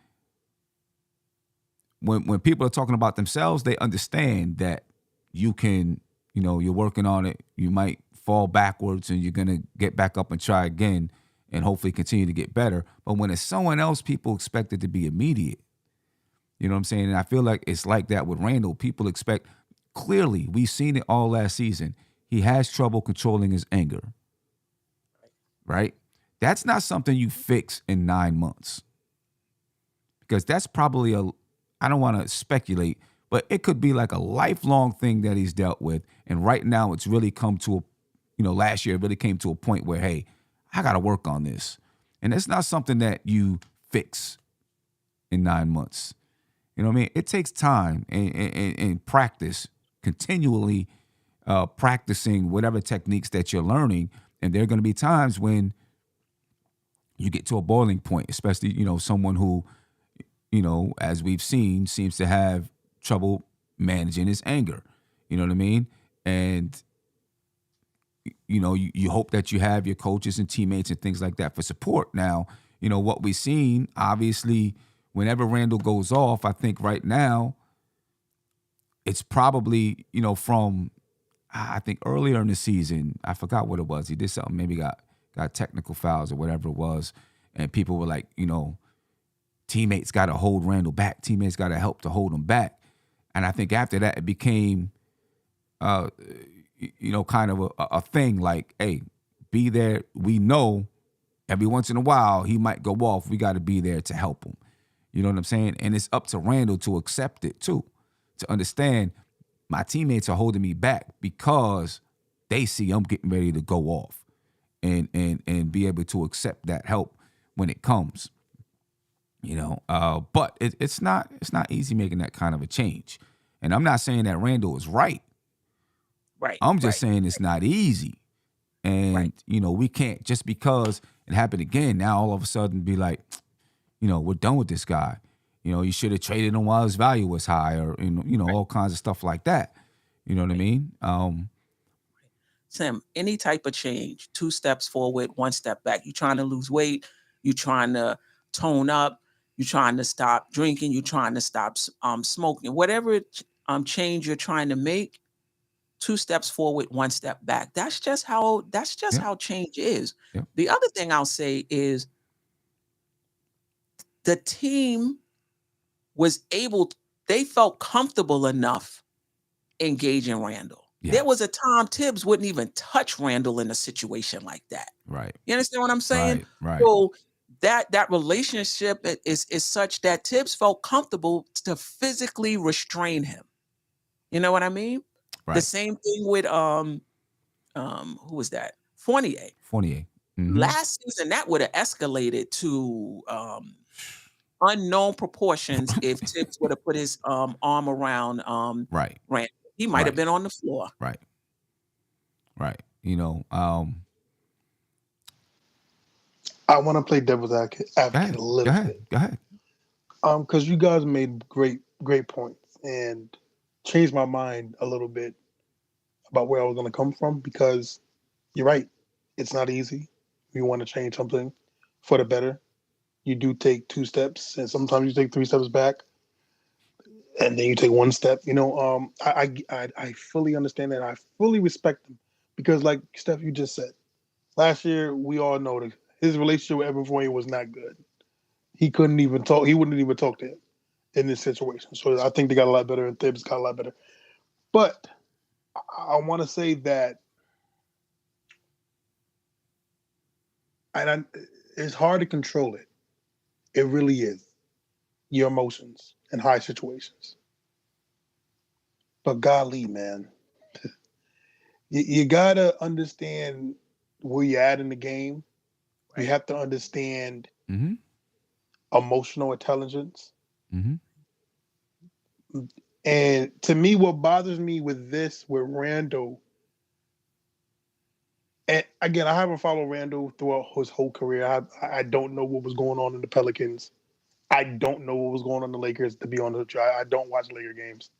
When people are talking about themselves, they understand that you can, you're working on it. You might fall backwards and you're gonna get back up and try again and hopefully continue to get better. But when it's someone else, people expect it to be immediate. You know what I'm saying? And I feel like it's like that with Randle. People expect, clearly, we've seen it all last season. He has trouble controlling his anger, right? That's not something you fix in 9 months. Because that's probably I don't want to speculate, but it could be like a lifelong thing that he's dealt with. And right now it's really come to last year it really came to a point where, hey, I got to work on this. And it's not something that you fix in 9 months. You know what I mean? It takes time and practice, continually practicing whatever techniques that you're learning. And there are going to be times when you get to a boiling point, especially, someone who, as we've seen, seems to have trouble managing his anger. You know what I mean? And, you hope that you have your coaches and teammates and things like that for support. Now, what we've seen, obviously, whenever Randle goes off, I think right now, it's probably, from, I think earlier in the season, I forgot what it was. He did something, maybe got technical fouls or whatever it was. And people were like, teammates got to hold Randle back. Teammates got to help to hold him back. And I think after that, it became, kind of a thing like, hey, be there. We know every once in a while he might go off. We got to be there to help him. You know what I'm saying? And it's up to Randle to accept it too, to understand my teammates are holding me back because they see I'm getting ready to go off, and be able to accept that help when it comes. But it's not easy making that kind of a change. And I'm not saying that Randle is right. Right. I'm just saying it's not easy. And, we can't, just because it happened again, now all of a sudden be like, we're done with this guy. You should have traded him while his value was high, or, all kinds of stuff like that. You know what I mean? Sam, any type of change, 2 steps forward, 1 step back. You're trying to lose weight. You're trying to tone up. You're trying to stop drinking. You're trying to stop smoking. Whatever change you're trying to make, 2 steps forward, 1 step back. That's just how change is. Yeah. The other thing I'll say is the team they felt comfortable enough engaging Randle. Yeah. There was a time Tibbs wouldn't even touch Randle in a situation like that. Right. You understand what I'm saying? Right. So that relationship is such that Tibbs felt comfortable to physically restrain him. You know what I mean? Right. The same thing with who was that? Fournier. Mm-hmm. Last season, that would have escalated to unknown proportions if Tibbs would have put his arm around Right. Randle. He might have been on the floor. Right. I want to play devil's advocate a little bit. Go ahead. Because you guys made great points and changed my mind a little bit about where I was going to come from, because you're right. It's not easy. You want to change something for the better. You do take 2 steps, and sometimes you take 3 steps back, and then you take 1 step. I fully understand that. I fully respect them, because, like Steph, you just said, Last year, we all know that his relationship with Evan Fournier was not good. He couldn't even talk. He wouldn't even talk to him in this situation. So I think they got a lot better, and Thibs got a lot better. But I want to say that, it's hard to control it. It really is. Your emotions in high situations. But golly, man, you gotta understand where you're at in the game. You Right. have to understand Mm-hmm. emotional intelligence. Mm-hmm. And to me, what bothers me with Randle, and again, I haven't followed Randle throughout his whole career. I don't know what was going on in the Pelicans. I don't know what was going on in the Lakers. To be honest, I don't watch Laker games.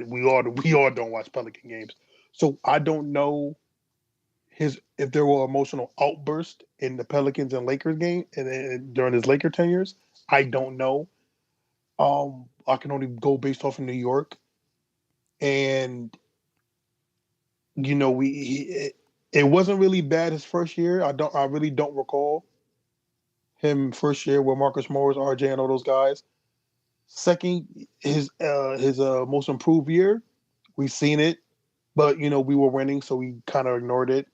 We all don't watch Pelican games, so I don't know if there were emotional outbursts in the Pelicans and Lakers game and during his Laker tenures. I don't know. I can only go based off of New York, and it wasn't really bad his first year. I really don't recall him first year with Marcus Morris, RJ, and all those guys. Second, his most improved year, we've seen it, but we were winning, so we kind of ignored it.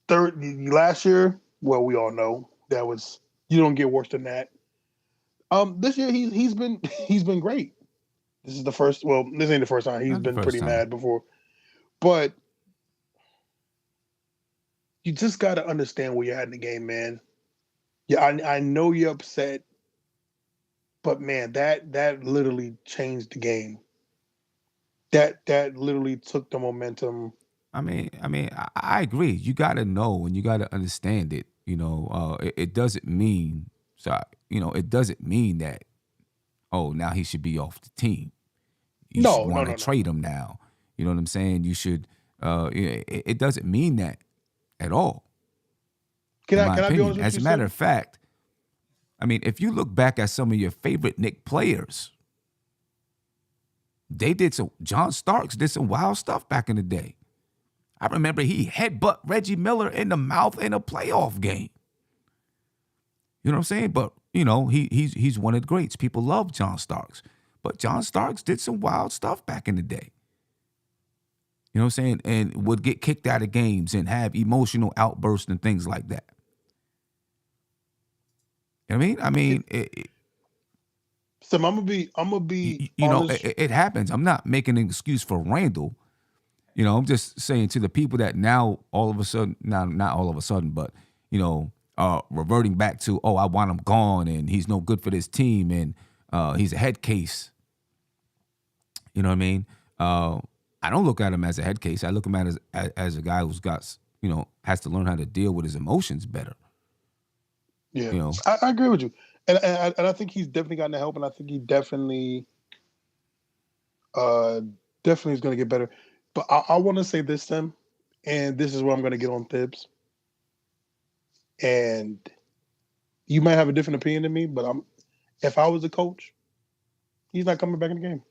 Third, last year, well, we all know that was you don't get worse than that. This year he's been he's been great. This is the first. Well, this ain't the first time he's Not the been first pretty time. mad before, but you just got to understand where you're at in the game, man. Yeah, I know you're upset, but man, that literally changed the game. That literally took the momentum. I agree. You got to know and you got to understand it. It doesn't mean so. It doesn't mean that now he should be off the team. You should No, no, want to no, no, trade no. him now. You know what I'm saying? You should. It doesn't mean that at all, Can in I my can I be opinion. honest with As you, a matter Sim? of fact, if you look back at some of your favorite Knicks players, they did some. John Starks did some wild stuff back in the day. I remember he headbutt Reggie Miller in the mouth in a playoff game. You know what I'm saying? But he's one of the greats. People love John Starks, but John Starks did some wild stuff back in the day. You know what I'm saying? And would get kicked out of games and have emotional outbursts and things like that. You know what I mean? Sim, I'm gonna be honest. It happens. I'm not making an excuse for Randall. I'm just saying to the people that now all of a sudden, not all of a sudden, but reverting back to, I want him gone and he's no good for this team and he's a head case. You know what I mean? I don't look at him as a head case. I look at him as a guy who's got, has to learn how to deal with his emotions better. Yeah, You know, I agree with you, and I think he's definitely gotten the help, and I think he uh definitely is going to get better. But I want to say this, Tim, and this is where I'm going to get on Thibs. And you might have a different opinion than me, but if I was a coach, he's not coming back in the game.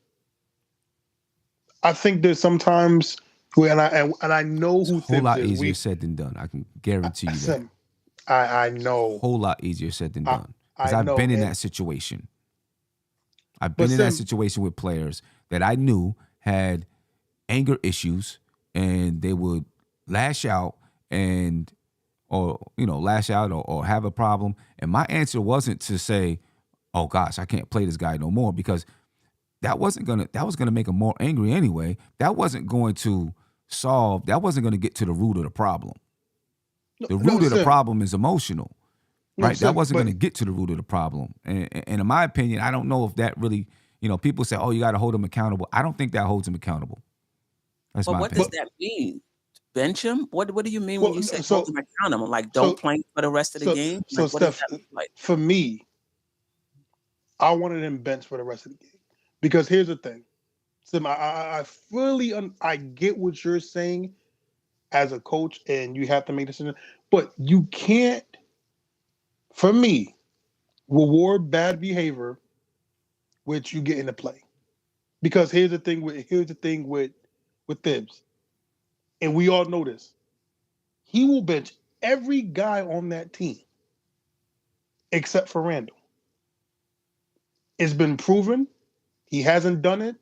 I think there's sometimes where, and I know it's a who whole Thibs lot is. easier said than done. I can guarantee you that. Sim, I know, Whole lot easier said than I done. Because I I've know, been in and that situation. I've but been in that Sim, situation with players that I knew had anger issues and they would lash out or have a problem. And my answer wasn't to say, oh gosh, I can't play this guy no more, because that was gonna make him more angry anyway. That wasn't going to get to the root of the problem. The no, root of the Sim, problem is emotional, no, right? That Sim, wasn't but going to get to the root of the problem. And in my opinion, I don't know if that really, people say, oh, you got to hold him accountable. I don't think that holds him accountable. That's But my what does opinion. that mean? Bench him? What do you mean when well, you say hold so him accountable? Like don't so play him for the rest of the so game? so Like what does Steph, that look like? for me, I wanted him benched for the rest of the game because here's the thing, Sim, I fully I get what you're saying as a coach, and you have to make decisions, but you can't, for me, reward bad behavior, which you get into play. Because here's the thing with Thibs, and we all know this. he will bench every guy on that team except for Randle. It's been proven. He hasn't done it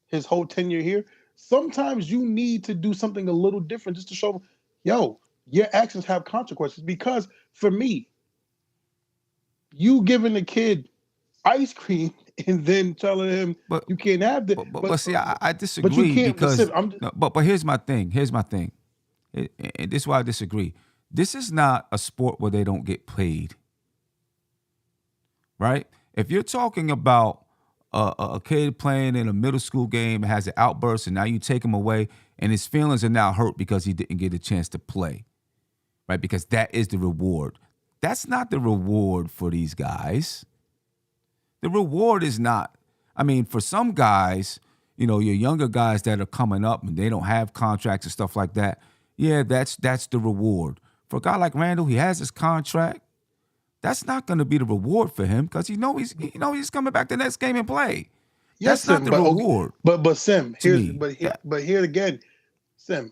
his whole tenure here. Sometimes you need to do something a little different just to show, yo, your actions have consequences. Because for me, you giving a kid ice cream and then telling him But you can't have that. but see, I disagree But you can't. because I'm, but here's my thing. Here's my thing. And this is why I disagree. This is not a sport where they don't get paid, right? If you're talking about a kid playing in a middle school game and has an outburst, and now you take him away, and his feelings are now hurt because he didn't get a chance to play, right? Because that is the reward. That's not the reward for these guys. The reward is not. I mean, for some guys, your younger guys that are coming up and they don't have contracts and stuff like that. Yeah, that's the reward. For a guy like Randle, he has his contract. That's not going to be the reward for him because he's coming back the next game and play. yes, That's not Sim, the reward. But Sim, to here's me. but here again, Sim.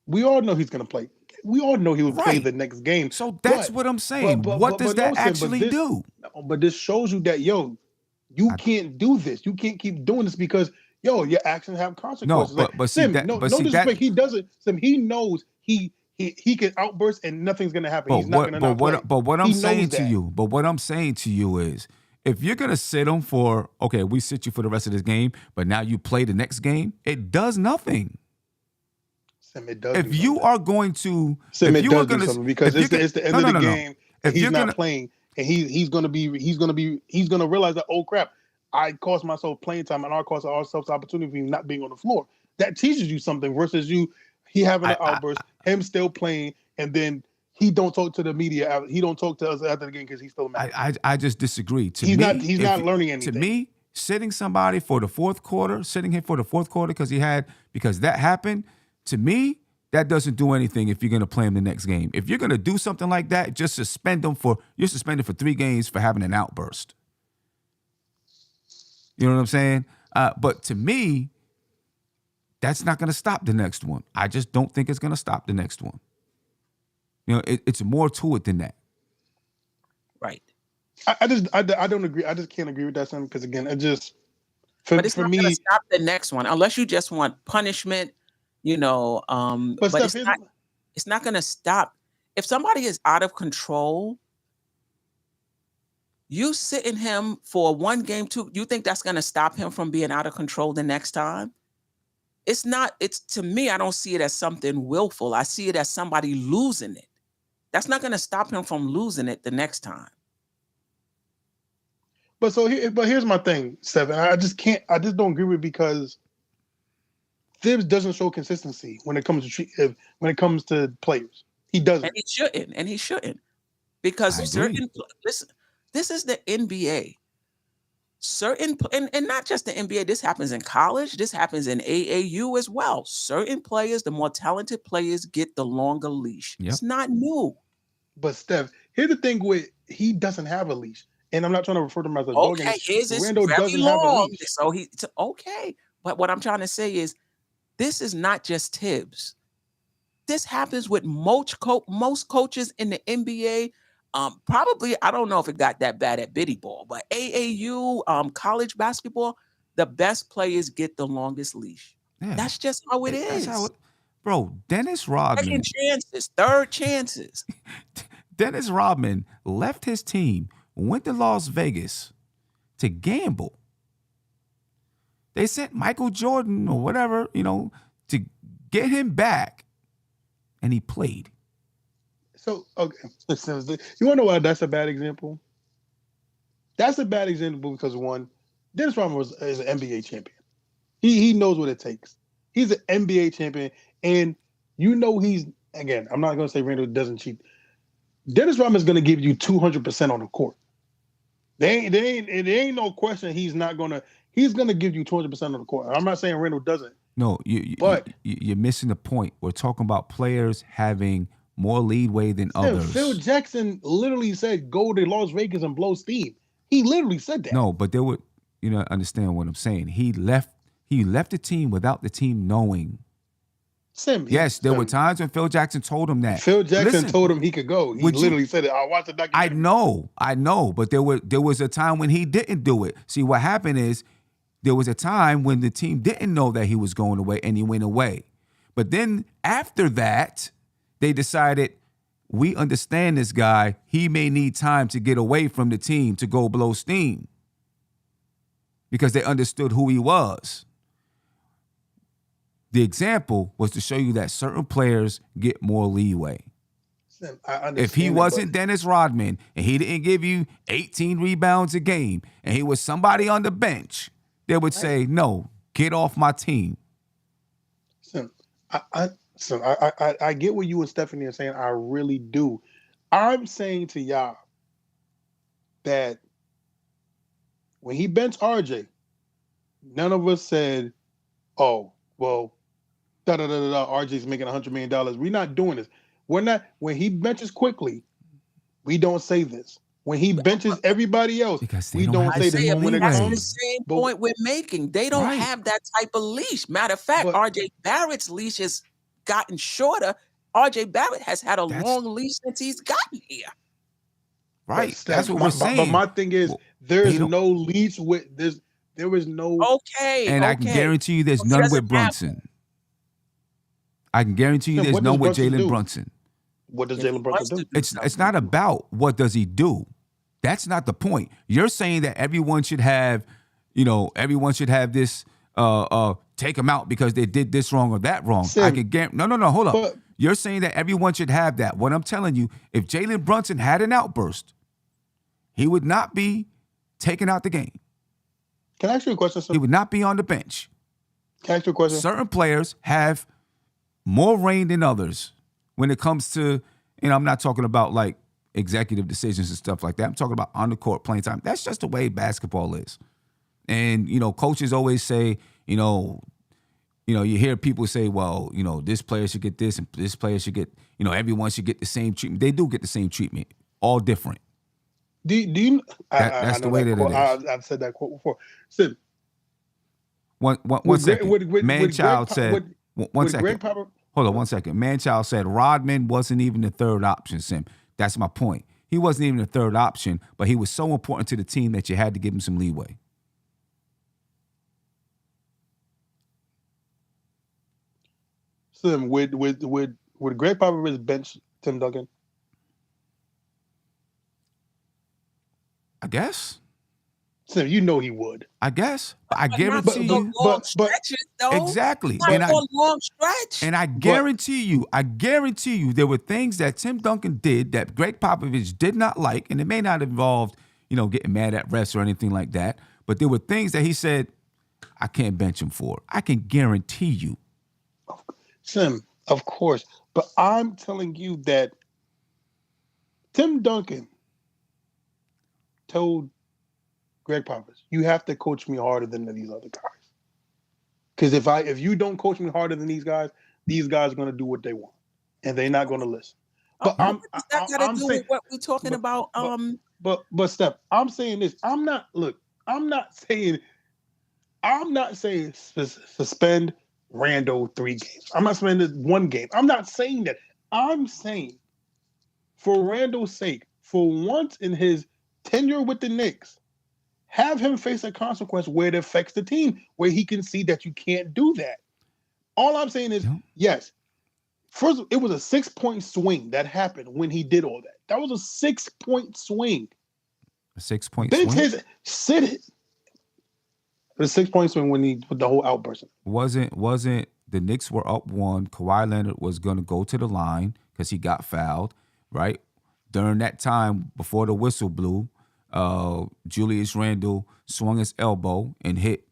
We all know he's going to play. We all know he would play Right. the next game. So that's what I'm saying. What does that actually do? But this shows you that you can't do this. You can't keep doing this because your actions have consequences. No, but see Sim, that. no But see disrespect. that. He doesn't. Sim, he knows he can outburst and nothing's gonna happen. He's not gonna not play. But what I'm He saying knows to that. you, but what I'm saying to you is, if you're gonna sit him for, okay, we sit you for the rest of this game, but now you play the next game, it does nothing. Sim, it does. If do you something. are going to, Sim, if it you are does do gonna, something because if it's you're the end no, of no, the no, no. game If and he's you're not gonna, playing and he's gonna realize that, oh crap, I cost myself playing time and I cost ourselves opportunity for not being on the floor. That teaches you something versus he having an outburst, him still playing, and then he don't talk to the media. He don't talk to us after the game because he's still mad. I just disagree. He's not learning anything. To me, sitting somebody for the fourth quarter, sitting him for the fourth quarter because that happened, to me, that doesn't do anything if you're going to play him the next game. If you're going to do something like that, just you're suspended for 3 games for having an outburst. You know what I'm saying? But to me, that's not going to stop the next one. I just don't think it's going to stop the next one. It's more to it than that. Right. I don't agree. I just can't agree with that, son. Because again, it just But it's for not me. going to stop the next one unless you just want punishment. But Steph, it's not going to stop. If somebody is out of control, you sitting him for 1 game, 2, you think that's going to stop him from being out of control the next time? It's not. It's, to me, I don't see it as something willful. I see it as somebody losing it. That's not going to stop him from losing it the next time. But here's my thing, Seven. I just don't agree with it because Thibs doesn't show consistency when it comes to players. He doesn't. And he shouldn't. Because listen, this is the NBA. And not just the NBA, this happens in college, this happens in AAU as well. Certain players, the more talented players, get the longer leash. Yep. It's not new. But Steph, here's the thing with he doesn't have a leash. And I'm not trying to refer to him as a dog. Okay, his is Randle very doesn't have a long. leash. So okay. But what I'm trying to say is this is not just Tibbs. This happens with most coaches in the NBA. Probably, I don't know if it got that bad at Biddy Ball, but AAU, college basketball, the best players get the longest leash. Yeah. That's just how it is. Bro, Dennis Rodman. Second chances, third chances. Dennis Rodman left his team, went to Las Vegas to gamble. They sent Michael Jordan or whatever, to get him back, and he played. So, okay. You want to know why that's a bad example? That's a bad example because, one, Dennis Rodman is an NBA champion. He knows what it takes. He's an NBA champion, and he's, again, I'm not going to say Randle doesn't cheat. Dennis Rodman is going to give you 200% on the court. It ain't no question he's going to give you 200% on the court. I'm not saying Randle doesn't. No, you're missing the point. We're talking about players having more leadway than others. Phil Jackson literally said, go to Las Vegas and blow steam. He literally said that. No, but there would, understand what I'm saying. He left the team without the team knowing Yes, there were times when Phil Jackson told him that. Phil Jackson Listen, told him he could go. He literally said it. I watched the documentary. I know, but there was a time when he didn't do it. See, what happened is there was a time when the team didn't know that he was going away, and he went away. But then after that, they decided, we understand this guy. He may need time to get away from the team to go blow steam, because they understood who he was. The example was to show you that certain players get more leeway. If he wasn't Dennis Rodman and he didn't give you 18 rebounds a game and he was somebody on the bench, they would say, no, get off my team. I get what you and Stephanie are saying. I really do. I'm saying to y'all that when he benched RJ, none of us said, oh, well, RJ's making $100 million. We're not doing this. We're not. When he benches quickly, we don't say this. When he benches everybody else, we don't say this. When that's the same point we're making. They don't have that type of leash. Matter of fact, RJ Barrett's leash has gotten shorter. RJ Barrett has had a long leash since he's gotten here. Right. That's what we're saying. But my thing is, there's no leash with this. There is no. Okay. And I can guarantee you there's none with Brunson. I can guarantee you there's none with Jalen Brunson. What does Jalen Brunson do? It's not about what does he do. That's not the point. You're saying that everyone should have, everyone should have this, take them out because they did this wrong or that wrong. I can guarantee. No, hold up. You're saying that everyone should have that. What I'm telling you, if Jalen Brunson had an outburst, he would not be taken out the game. Can I ask you a question, sir? He would not be on the bench. Can I ask you a question? Certain players have more reign than others when it comes to, I'm not talking about like executive decisions and stuff like that. I'm talking about on the court playing time. That's just the way basketball is. And, coaches always say, you hear people say, well, this player should get this and this player should get, everyone should get the same treatment. They do get the same treatment, all different. Do you? That's the way that it is. I've said that quote before. Sid, one second. Manchild said, one second. Hold on 1 second. Manchild said Rodman wasn't even the third option, Sim. That's my point. He wasn't even the third option, but he was so important to the team that you had to give him some leeway. Sim, would Greg Popovich bench Tim Duncan? I guess. Sim, you know he would. I guess. I guarantee you. Exactly. Long stretch. And I guarantee you there were things that Tim Duncan did that Greg Popovich did not like, and it may not have involved, getting mad at refs or anything like that, but there were things that he said, I can't bench him for. I can guarantee you. Sim, of course. But I'm telling you that Tim Duncan told Greg Popovich, you have to coach me harder than these other guys. Because if you don't coach me harder than these guys are going to do what they want, and they're not going to listen. But what does that got to do with what we're talking about? But Steph, I'm saying this. I'm not saying suspend Randle 3 games. I'm not saying this 1 game. I'm not saying that. I'm saying for Randle's sake, for once in his tenure with the Knicks, have him face a consequence where it affects the team, where he can see that you can't do that. All I'm saying is, yes, first, it was a 6-point swing that happened when he did all that. That was a 6-point swing. A 6-point swing? Sit it. A 6-point swing with the whole outburst. Wasn't the Knicks were up 1. Kawhi Leonard was going to go to the line because he got fouled, right? During that time, before the whistle blew, Julius Randle swung his elbow and hit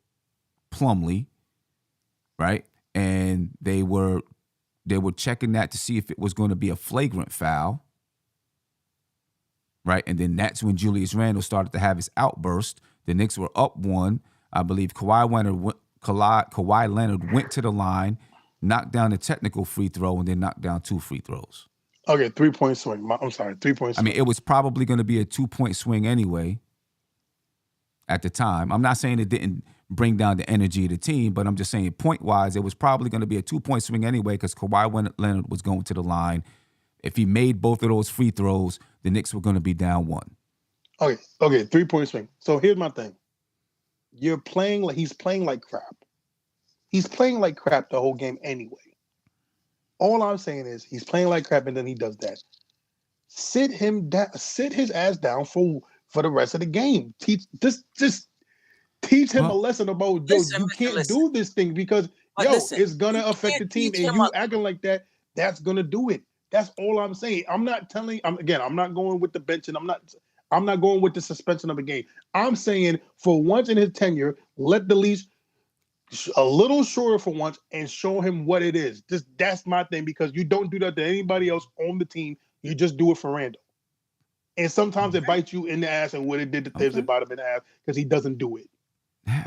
Plumlee, right? And they were checking that to see if it was going to be a flagrant foul, right? And then that's when Julius Randle started to have his outburst. The Knicks were up 1. I believe Kawhi Leonard went to the line, knocked down a technical free throw, and then knocked down 2 free throws. Okay, 3-point swing. I'm sorry, 3-point swing. I mean, it was probably going to be a 2-point swing anyway at the time. I'm not saying it didn't bring down the energy of the team. But I'm just saying, point-wise, it was probably going to be a 2-point swing anyway because Kawhi Leonard was going to the line. If he made both of those free throws, the Knicks were going to be down 1. Okay, 3-point swing. So here's my thing. He's playing like crap. He's playing like crap the whole game anyway. All I'm saying is he's playing like crap and then he does that. Sit his ass down for the rest of the game. Teach him a lesson about you can't do this thing because it's gonna affect the team and you acting like that, that's gonna do it. That's all I'm saying. I'm not going with the bench and I'm not going with the suspension of the game. I'm saying for once in his tenure, let the leash a little shorter for once and show him what it is. That's my thing because you don't do that to anybody else on the team. You just do it for Randle. And sometimes it bites you in the ass, and what it did to Tibbs, it bite him in the ass because he doesn't do it.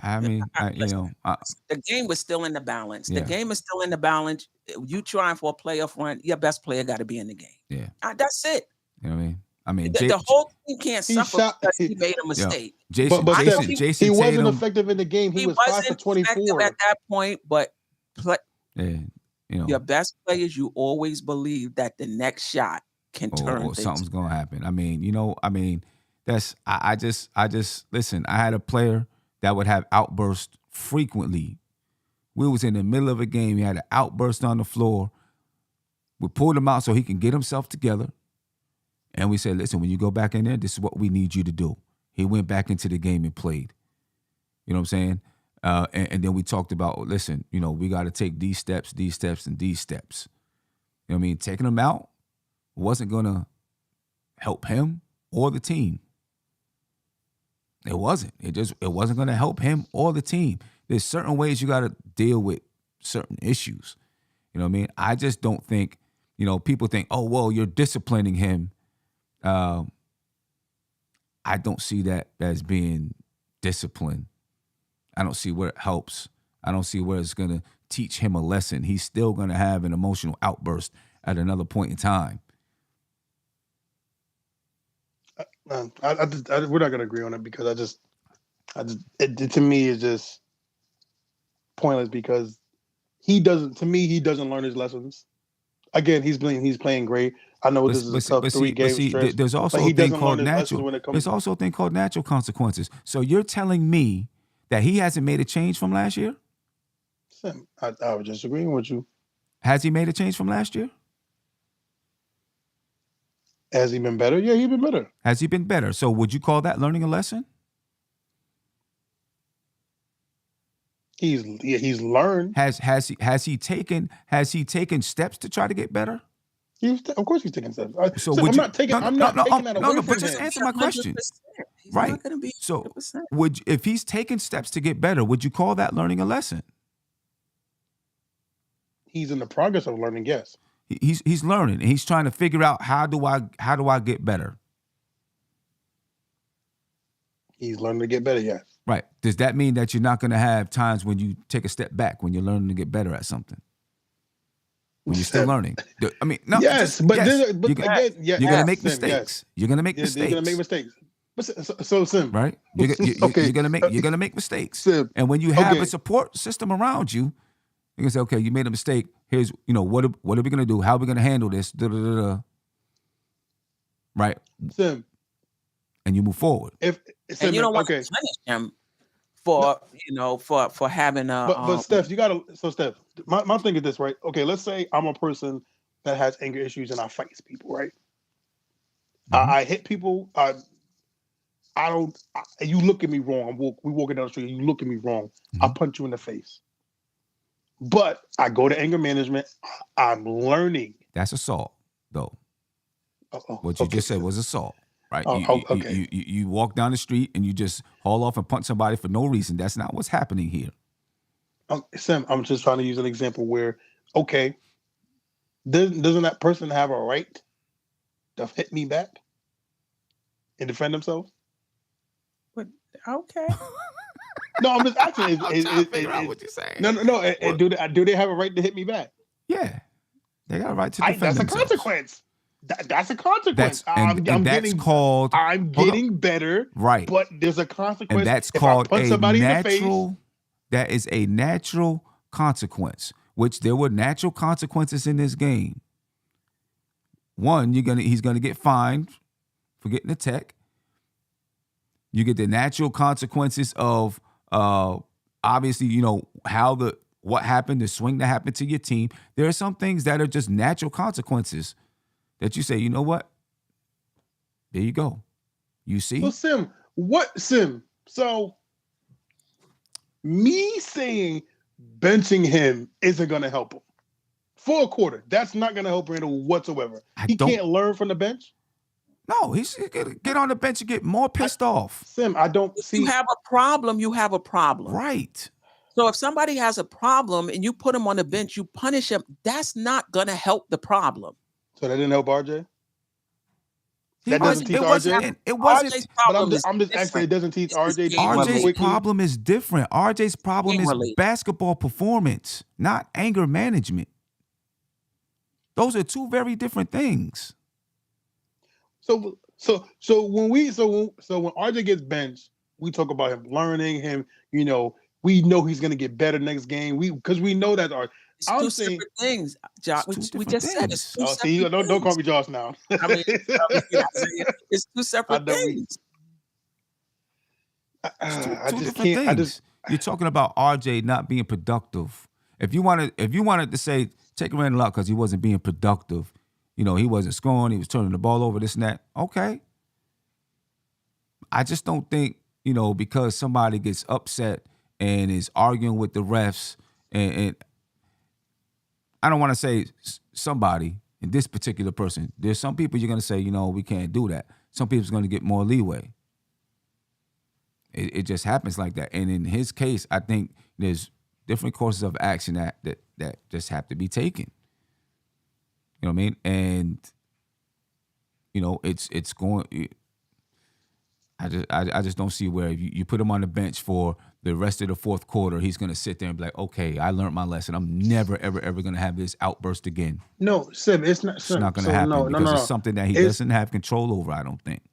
I mean, the game was still in the balance. The game is still in the balance. You trying for a playoff run, your best player got to be in the game. Yeah. That's it. You know what I mean? I mean, the whole team can't suffer because he made a mistake. Jason, he wasn't effective in the game. He was 5 for 24 at that point. But your best players, you always believe that the next shot can turn things. Something's gonna happen. I mean, that's I just listen. I had a player that would have outbursts frequently. We was in the middle of a game. He had an outburst on the floor. We pulled him out so he can get himself together. And we said, listen, when you go back in there, this is what we need you to do. He went back into the game and played. You know what I'm saying? And then we talked about, listen, we got to take these steps, and these steps. You know what I mean? Taking him out wasn't going to help him or the team. It wasn't. It wasn't going to help him or the team. There's certain ways you got to deal with certain issues. You know what I mean? I just don't think, people think, oh, well, you're disciplining him. I don't see that as being discipline. I don't see where it helps. I don't see where it's going to teach him a lesson. He's still going to have an emotional outburst at another point in time. We're not going to agree on it because to me, it's just pointless because he doesn't learn his lessons. Again, he's playing great. I know this is a tough 3-game stretch. There's also a thing called natural. There's also a thing called natural consequences. So you're telling me that he hasn't made a change from last year? Sam, I was just agreeing with you. Has he made a change from last year? Has he been better? Yeah, he's been better. Has he been better? So would you call that learning a lesson? He's learned. Has he taken steps to try to get better? Of course he's taking steps. So I'm not taking that away from but just him. answer my question. He's Right. not gonna be 100%. So if he's taking steps to get better, would you call that learning a lesson? He's in the progress of learning, yes. He's learning and he's trying to figure out how do I get better? He's learning to get better, yes. Right. Does that mean that you're not going to have times when you take a step back when you're learning to get better at something? When you're still learning? I mean, no. Yes, you're going to make mistakes. Yes. You're going to make mistakes. You're going to make mistakes. So Sim, right? You're going to make mistakes. Sim, and when you have a support system around you, you can say, okay, you made a mistake. Here's, what are we going to do? How are we going to handle this? Right? Sim. And you move forward. And you don't want to punish him for having a. But Steph, Steph, my thing is this, right? Okay, let's say I'm a person that has anger issues and I fight people, right? Mm-hmm. I hit people. You look at me wrong. We walking down the street. You look at me wrong. Mm-hmm. I punch you in the face. But I go to anger management. I'm learning. That's assault, though. What you just said was assault. Right? Okay. You walk down the street and you just haul off and punch somebody for no reason. That's not what's happening here. Sam, I'm just trying to use an example where, okay, doesn't that person have a right to hit me back and defend themselves? But okay. No, I'm just asking. I'm trying to figure out what you're saying. No. Do they have a right to hit me back? Yeah, they got a right to defend themselves. That's a consequence. That's a consequence. I'm getting better. Right. But there's a consequence. And that's if called I punch somebody natural. in the face, that is a natural consequence, which there were natural consequences in this game. One, he's gonna get fined for getting the tech. You get the natural consequences of obviously, what happened, the swing that happened to your team. There are some things that are just natural consequences that you say, you know what? There you go. You see? So So me saying benching him isn't going to help him. For a quarter, that's not going to help Randle whatsoever. He can't learn from the bench. No, he's gonna get on the bench and get more pissed off. I don't see. You have a problem. You have a problem. Right. So if somebody has a problem and you put him on the bench, you punish him. That's not going to help the problem. So that didn't help RJ. That doesn't teach RJ. It wasn't. But I'm just asking. It doesn't teach RJ. RJ's problem is different. RJ's problem is basketball performance, not anger management. Those are two very different things. So when RJ gets benched, we talk about him learning him. We know he's going to get better next game. Because we know that it's two separate things, Josh. We just said it's two separate things. Don't call me Josh now. I mean, it's two separate things. You're talking about RJ not being productive. If you wanted to say take Randle out because he wasn't being productive, he wasn't scoring, he was turning the ball over, this and that. Okay. I just don't think, because somebody gets upset and is arguing with the refs, and I don't want to say somebody, in this particular person. There's some people you're going to say, we can't do that. Some people's going to get more leeway. It just happens like that. And in his case, I think there's different courses of action that just have to be taken. You know what I mean? And it's going. I just don't see where if you put him on the bench for the rest of the fourth quarter, he's going to sit there and be like, okay, I learned my lesson. I'm never, ever, ever going to have this outburst again. No, Sim, it's not. It's not going to happen because it's something that he doesn't have control over, I don't think.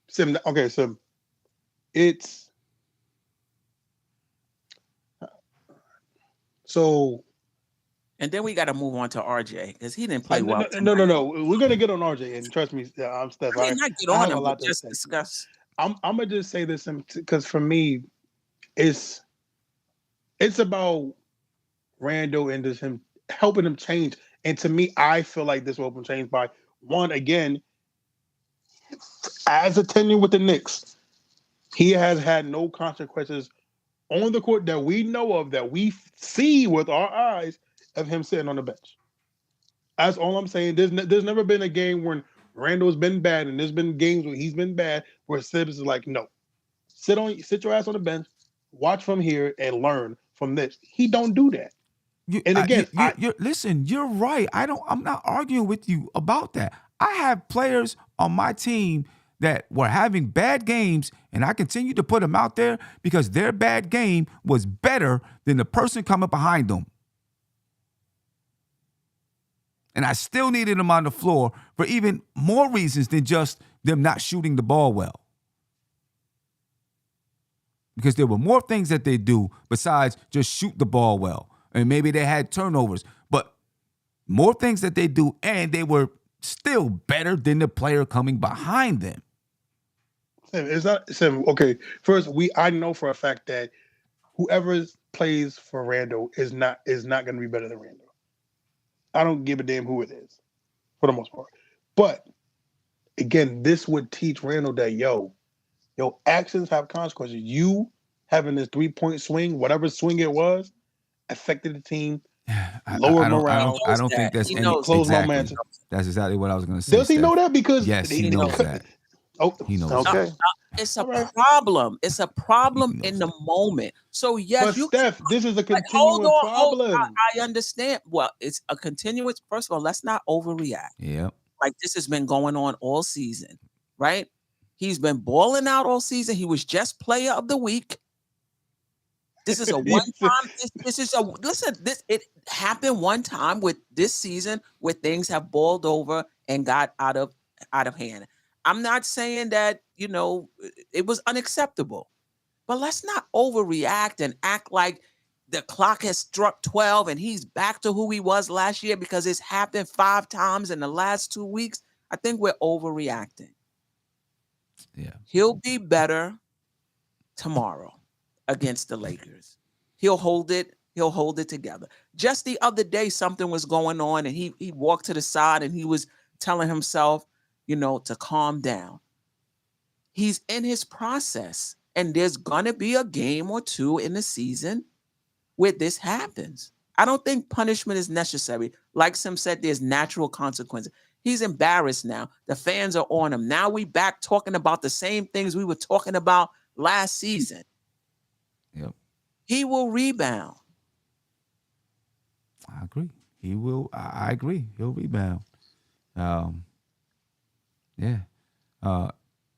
Sim, okay, Sim. It's so. And then we got to move on to RJ because he didn't play well. No. We're gonna get on RJ, and trust me, I'm Steph. I mean, not get on him, but just discuss. I'm gonna just say this because for me, it's about Randle and just him helping him change. And to me, I feel like this will help him change by one again. As a tenure with the Knicks, he has had no consequences on the court that we know of, that we see with our eyes, of him sitting on the bench. That's all I'm saying. There's never been a game when Randle's been bad, and there's been games where he's been bad, where Sims is like, no, sit your ass on the bench, watch from here, and learn from this. He don't do that. Listen, you're right. I'm not arguing with you about that. I have players on my team that were having bad games, and I continue to put them out there because their bad game was better than the person coming behind them. And I still needed them on the floor for even more reasons than just them not shooting the ball well. Because there were more things that they do besides just shoot the ball well. And maybe they had turnovers, but more things that they do, and they were still better than the player coming behind them. It's not okay. First, I know for a fact that whoever plays for Randle is not going to be better than Randle. I don't give a damn who it is, for the most part. But again, this would teach Randle that your actions have consequences. You having this 3-point swing, whatever swing it was, affected the team. Lower morale. I don't think that's any close exactly. momentum. That's exactly what I was going to say. Does he know that? Because yes, he knows that. Oh, he knows. Okay. It's a problem. It's a problem in the moment. So yes, but Steph, this is a continuous problem. I understand. Well, it's a continuous. First of all, let's not overreact. Yeah. Like this has been going on all season, right? He's been balling out all season. He was just player of the week. This is a one-time. It happened one time with this season where things have boiled over and got out of hand. I'm not saying that, it was unacceptable. But let's not overreact and act like the clock has struck 12 and he's back to who he was last year because it's happened 5 times in the last 2 weeks. I think we're overreacting. Yeah. He'll be better tomorrow against the Lakers. He'll hold it together. Just the other day, something was going on, and he walked to the side and he was telling himself, to calm down. He's in his process, and there's gonna be a game or two in the season where this happens. I don't think punishment is necessary. Like Sim said, there's natural consequences. He's embarrassed now. The fans are on him. Now we back talking about the same things we were talking about last season. Yep. He will rebound. I agree. He will. I agree. He'll rebound. Yeah.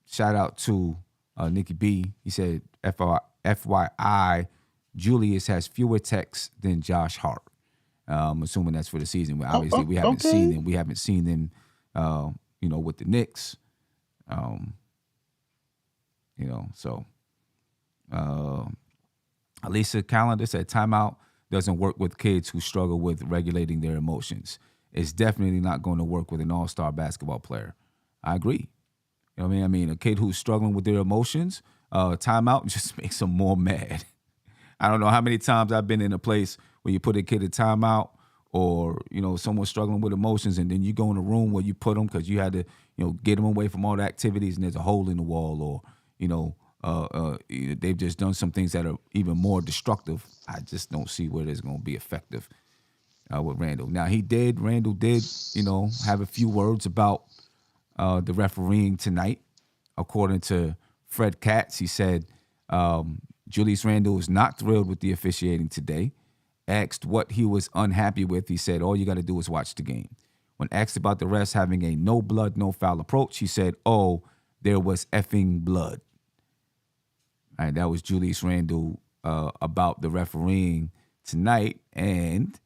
Shout out to Nikki B. He said, FYI, Julius has fewer texts than Josh Hart. I'm assuming that's for the season. But obviously, we haven't seen them. We haven't seen them, with the Knicks. So Alisa Calendar said, timeout doesn't work with kids who struggle with regulating their emotions. It's definitely not going to work with an all-star basketball player. I agree. You know what I mean? A kid who's struggling with their emotions, timeout just makes them more mad. I don't know how many times I've been in a place where you put a kid in timeout or, someone struggling with emotions, and then you go in a room where you put them because you had to, get them away from all the activities, and there's a hole in the wall, or, they've just done some things that are even more destructive. I just don't see where it's going to be effective with Randle. Now, Randle did, have a few words about the refereeing tonight. According to Fred Katz, he said, Julius Randle is not thrilled with the officiating today. Asked what he was unhappy with, he said, all you got to do is watch the game. When asked about the refs having a no blood, no foul approach, he said, oh, there was effing blood. All right, that was Julius Randle about the refereeing tonight. And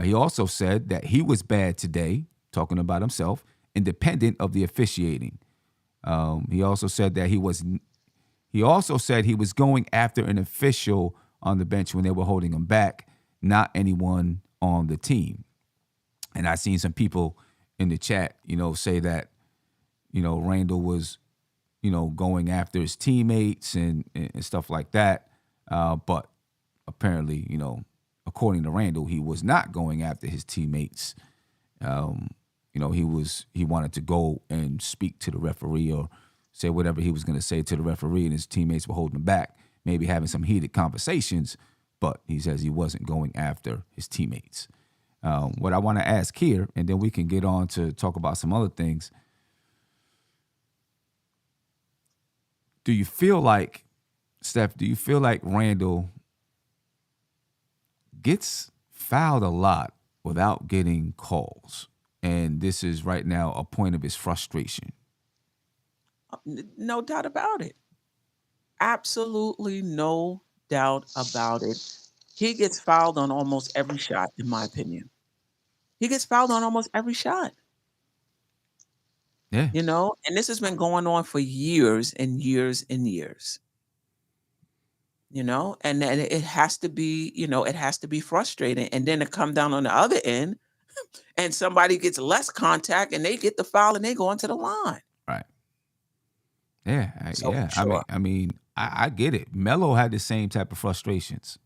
he also said that he was bad today, talking about himself, independent of the officiating. He also said that he was going after an official on the bench when they were holding him back, not anyone on the team. And I seen some people in the chat, say that, Randle was, going after his teammates and stuff like that. But apparently, according to Randle, he was not going after his teammates. He wanted to go and speak to the referee or say whatever he was going to say to the referee, and his teammates were holding him back, maybe having some heated conversations, but he says he wasn't going after his teammates. What I want to ask here, and then we can get on to talk about some other things. Do you feel like, Steph, Randle gets fouled a lot without getting calls? And this is right now a point of his frustration. No doubt about it. Absolutely no doubt about it. He gets fouled on almost every shot, in my opinion. He gets fouled on almost every shot. Yeah. And this has been going on for years and years and years. And then it has to be frustrating. And then to come down on the other end and somebody gets less contact and they get the foul and they go into the line. Right. Yeah. So, sure. I get it. Melo had the same type of frustrations.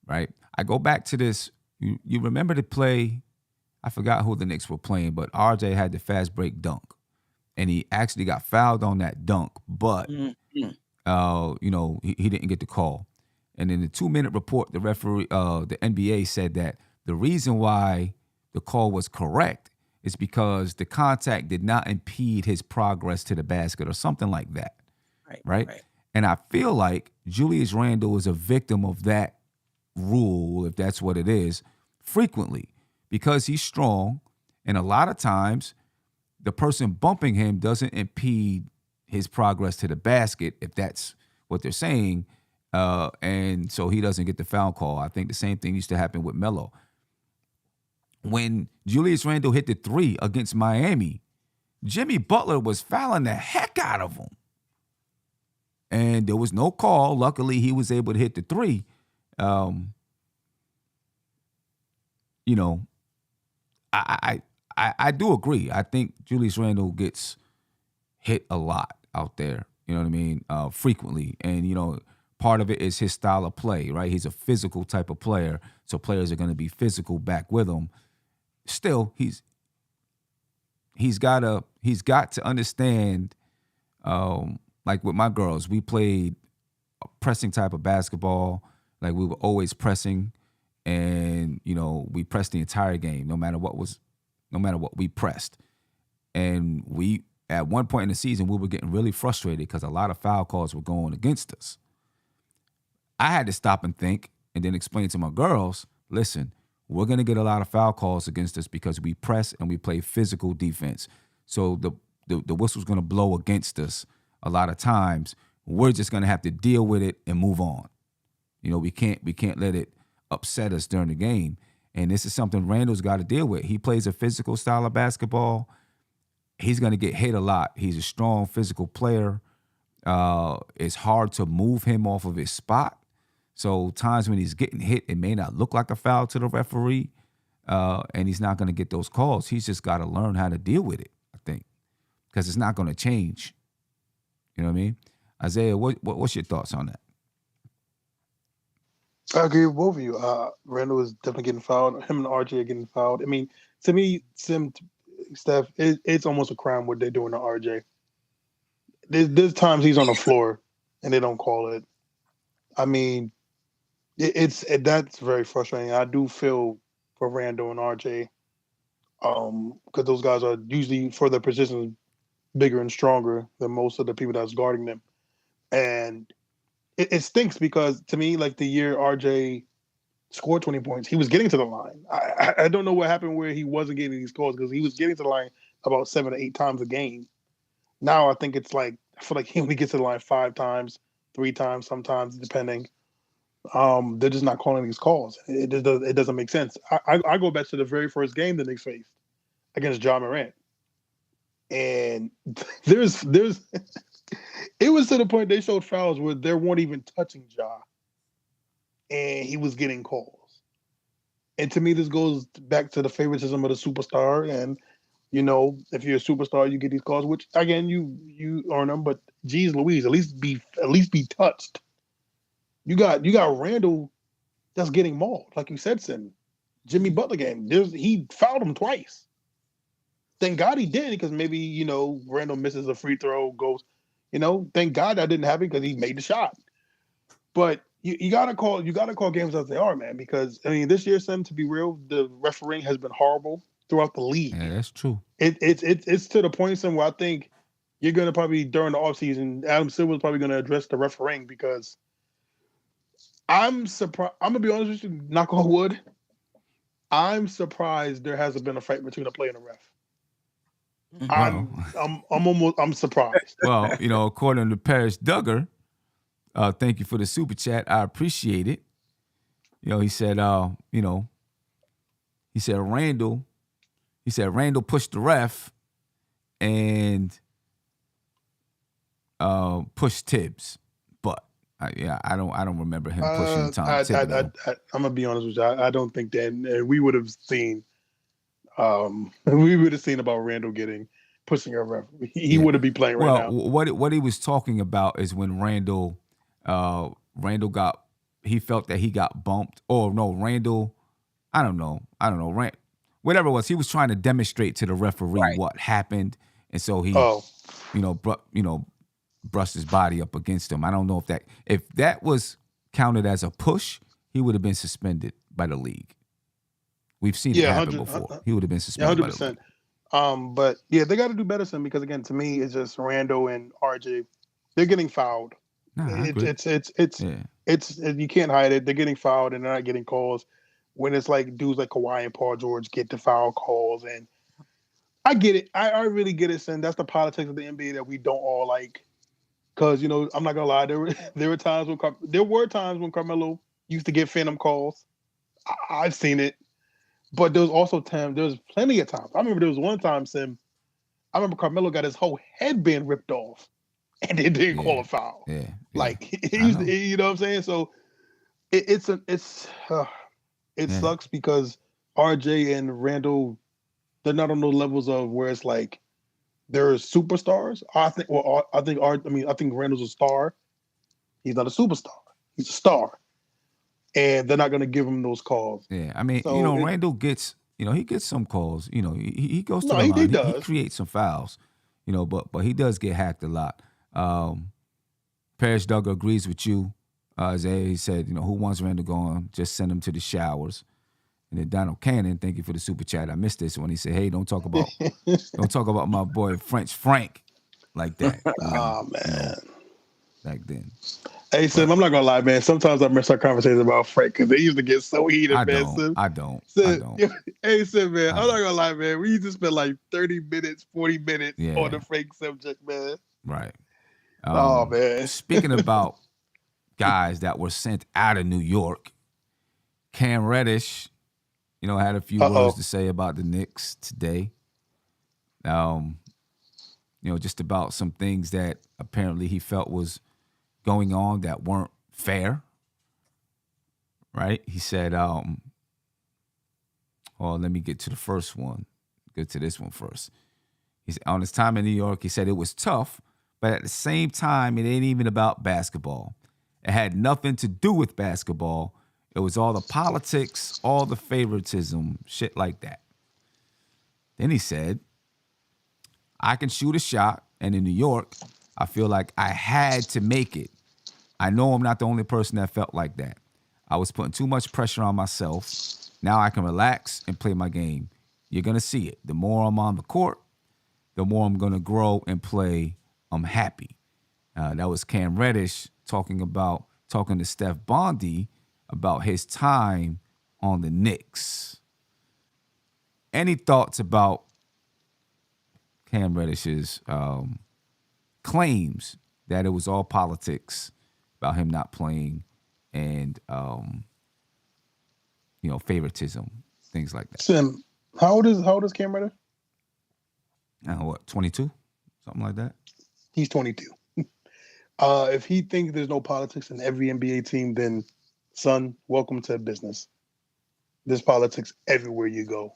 Right. I go back to this. You remember the play? I forgot who the Knicks were playing, but RJ had the fast break dunk, and he actually got fouled on that dunk, but he didn't get the call. And in the 2-minute report, the referee, the NBA said that the reason why the call was correct is because the contact did not impede his progress to the basket or something like that. Right? And I feel like Julius Randle is a victim of that rule, if that's what it is, frequently, because he's strong, and a lot of times the person bumping him doesn't impede his progress to the basket, if that's what they're saying, and so he doesn't get the foul call. I think the same thing used to happen with Melo. When Julius Randle hit the 3 against Miami, Jimmy Butler was fouling the heck out of him. and there was no call. Luckily, he was able to hit the three. You know, I do agree. I think Julius Randle gets hit a lot out there. You know what I mean? Frequently, and part of it is his style of play. Right? He's a physical type of player, so players are going to be physical back with him. Still, he's got to understand. Like with my girls, we played a pressing type of basketball. Like we were always pressing, and we pressed the entire game, no matter what we pressed. And we, at one point in the season, we were getting really frustrated because a lot of foul calls were going against us. I had to stop and think, and then explain to my girls, listen, we're going to get a lot of foul calls against us because we press and we play physical defense. So the whistle's going to blow against us a lot of times. We're just going to have to deal with it and move on. We can't let it upset us during the game. And this is something Randle's got to deal with. He plays a physical style of basketball. He's going to get hit a lot. He's a strong physical player. It's hard to move him off of his spot. So times when he's getting hit, it may not look like a foul to the referee, and he's not going to get those calls. He's just got to learn how to deal with it, I think, because it's not going to change. You know what I mean? Isaiah, what's your thoughts on that? I agree with both of you. Randall is definitely getting fouled. Him and RJ are getting fouled. I mean, to me, Steph, it's almost a crime what they're doing to RJ. There's times he's on the floor and they don't call it. I mean, that's very frustrating. I do feel for Randall and RJ, because those guys are usually, for their positions, bigger and stronger than most of the people that's guarding them. And it stinks because, to me, like the year RJ scored 20 points, he was getting to the line. I don't know what happened where he wasn't getting these calls, because he was getting to the line about 7 to 8 times a game. Now I think it's like, I feel like he only gets to the line 5 times, 3 times, sometimes, depending. They're just not calling these calls. It doesn't make sense. I go back to the very first game the Knicks faced against Ja Morant. And there's it was to the point they showed fouls where they weren't even touching Ja, and he was getting calls. And to me, this goes back to the favoritism of the superstar. And if you're a superstar, you get these calls, which again you earn them. But geez, Louise, at least be touched. You got Randall that's getting mauled, like you said, Sim. Jimmy Butler game, he fouled him twice. Thank God he did, because maybe Randall misses a free throw, goes. Thank God that didn't happen, because he made the shot. But you gotta call games as they are, man. Because I mean, this year, Sim, to be real, the refereeing has been horrible throughout the league. Yeah, that's true. It's to the point, Sim, where I think you're gonna probably, during the offseason, Adam Silver's probably gonna address the refereeing, because I'm surprised. I'm gonna be honest with you, knock on wood. I'm surprised there hasn't been a fight between a player and a ref. I'm surprised. Well, according to Paris Duggar, thank you for the super chat. I appreciate it. He said, Randall pushed the ref and pushed Tibbs, but I don't remember him pushing Tom Thibodeau. I'm gonna be honest with you. I don't think that we would have seen. We would have seen about Randall pushing a ref. He wouldn't be playing right now. What he was talking about is when Randall he felt that he got bumped. Or no, Randall, I don't know. Whatever it was, he was trying to demonstrate to the referee what happened, and so he, brushed his body up against him. I don't know if that was counted as a push, he would have been suspended by the league. We've seen it happen before. He would have been suspended. 100%. But yeah, they got to do better, Sim, because again, to me, it's just Randall and RJ. They're getting fouled. It's you can't hide it. They're getting fouled and they're not getting calls. When it's like dudes like Kawhi and Paul George get the foul calls, and I get it. I really get it, Sim. That's the politics of the NBA that we don't all like. Because I'm not gonna lie, there were times when Carmelo used to get phantom calls. I've seen it. But there was also plenty of times. I remember there was one time, Sim, I remember Carmelo got his whole headband ripped off and they didn't call a foul. Yeah. Like I know. you know what I'm saying? So it Yeah. sucks because RJ and Randall, they're not on those levels of where it's like they're superstars. I think. Well, I think Randall's a star. He's not a superstar. He's a star, and they're not going to give him those calls. Yeah. I mean, So Randall gets, he gets some calls. He goes to no, the he line. He does. creates some fouls. But he does get hacked a lot. Parrish Duggar agrees with you. Isaiah, he said, who wants Randall gone? Just send him to the showers. And then Donald Cannon, thank you for the super chat. I missed this when he said, "Hey, don't talk about my boy French Frank like that." Oh man. Back then. Hey Sim, I'm not gonna lie, man. Sometimes I miss our conversations about Frank because they used to get so heated, I man. don't. Sim. I don't. Sim, hey Sim, man, I'm not gonna lie, man. We used to spend like 30 minutes, 40 minutes on the Frank subject, man. Right. Oh man. Speaking about guys that were sent out of New York, Cam Reddish, had a few words to say about the Knicks today. Just about some things that apparently he felt was going on that weren't fair. Right? He said, let me get to the first one. Get to this one first. He said, on his time in New York, he said it was tough, but at the same time, it ain't even about basketball. It had nothing to do with basketball. It was all the politics, all the favoritism, shit like that. Then he said, I can shoot a shot, and in New York, I feel like I had to make it. I know I'm not the only person that felt like that. I was putting too much pressure on myself. Now I can relax and play my game. You're going to see it. The more I'm on the court, the more I'm going to grow and play. I'm happy. That was Cam Reddish talking to Steph Bondy about his time on the Knicks. Any thoughts about Cam Reddish's claims that it was all politics about him not playing and favoritism, things like that? Sim, how old is Cam Reddish? 22? Something like that? He's 22. If he thinks there's no politics in every NBA team, then son, welcome to business. There's politics everywhere you go.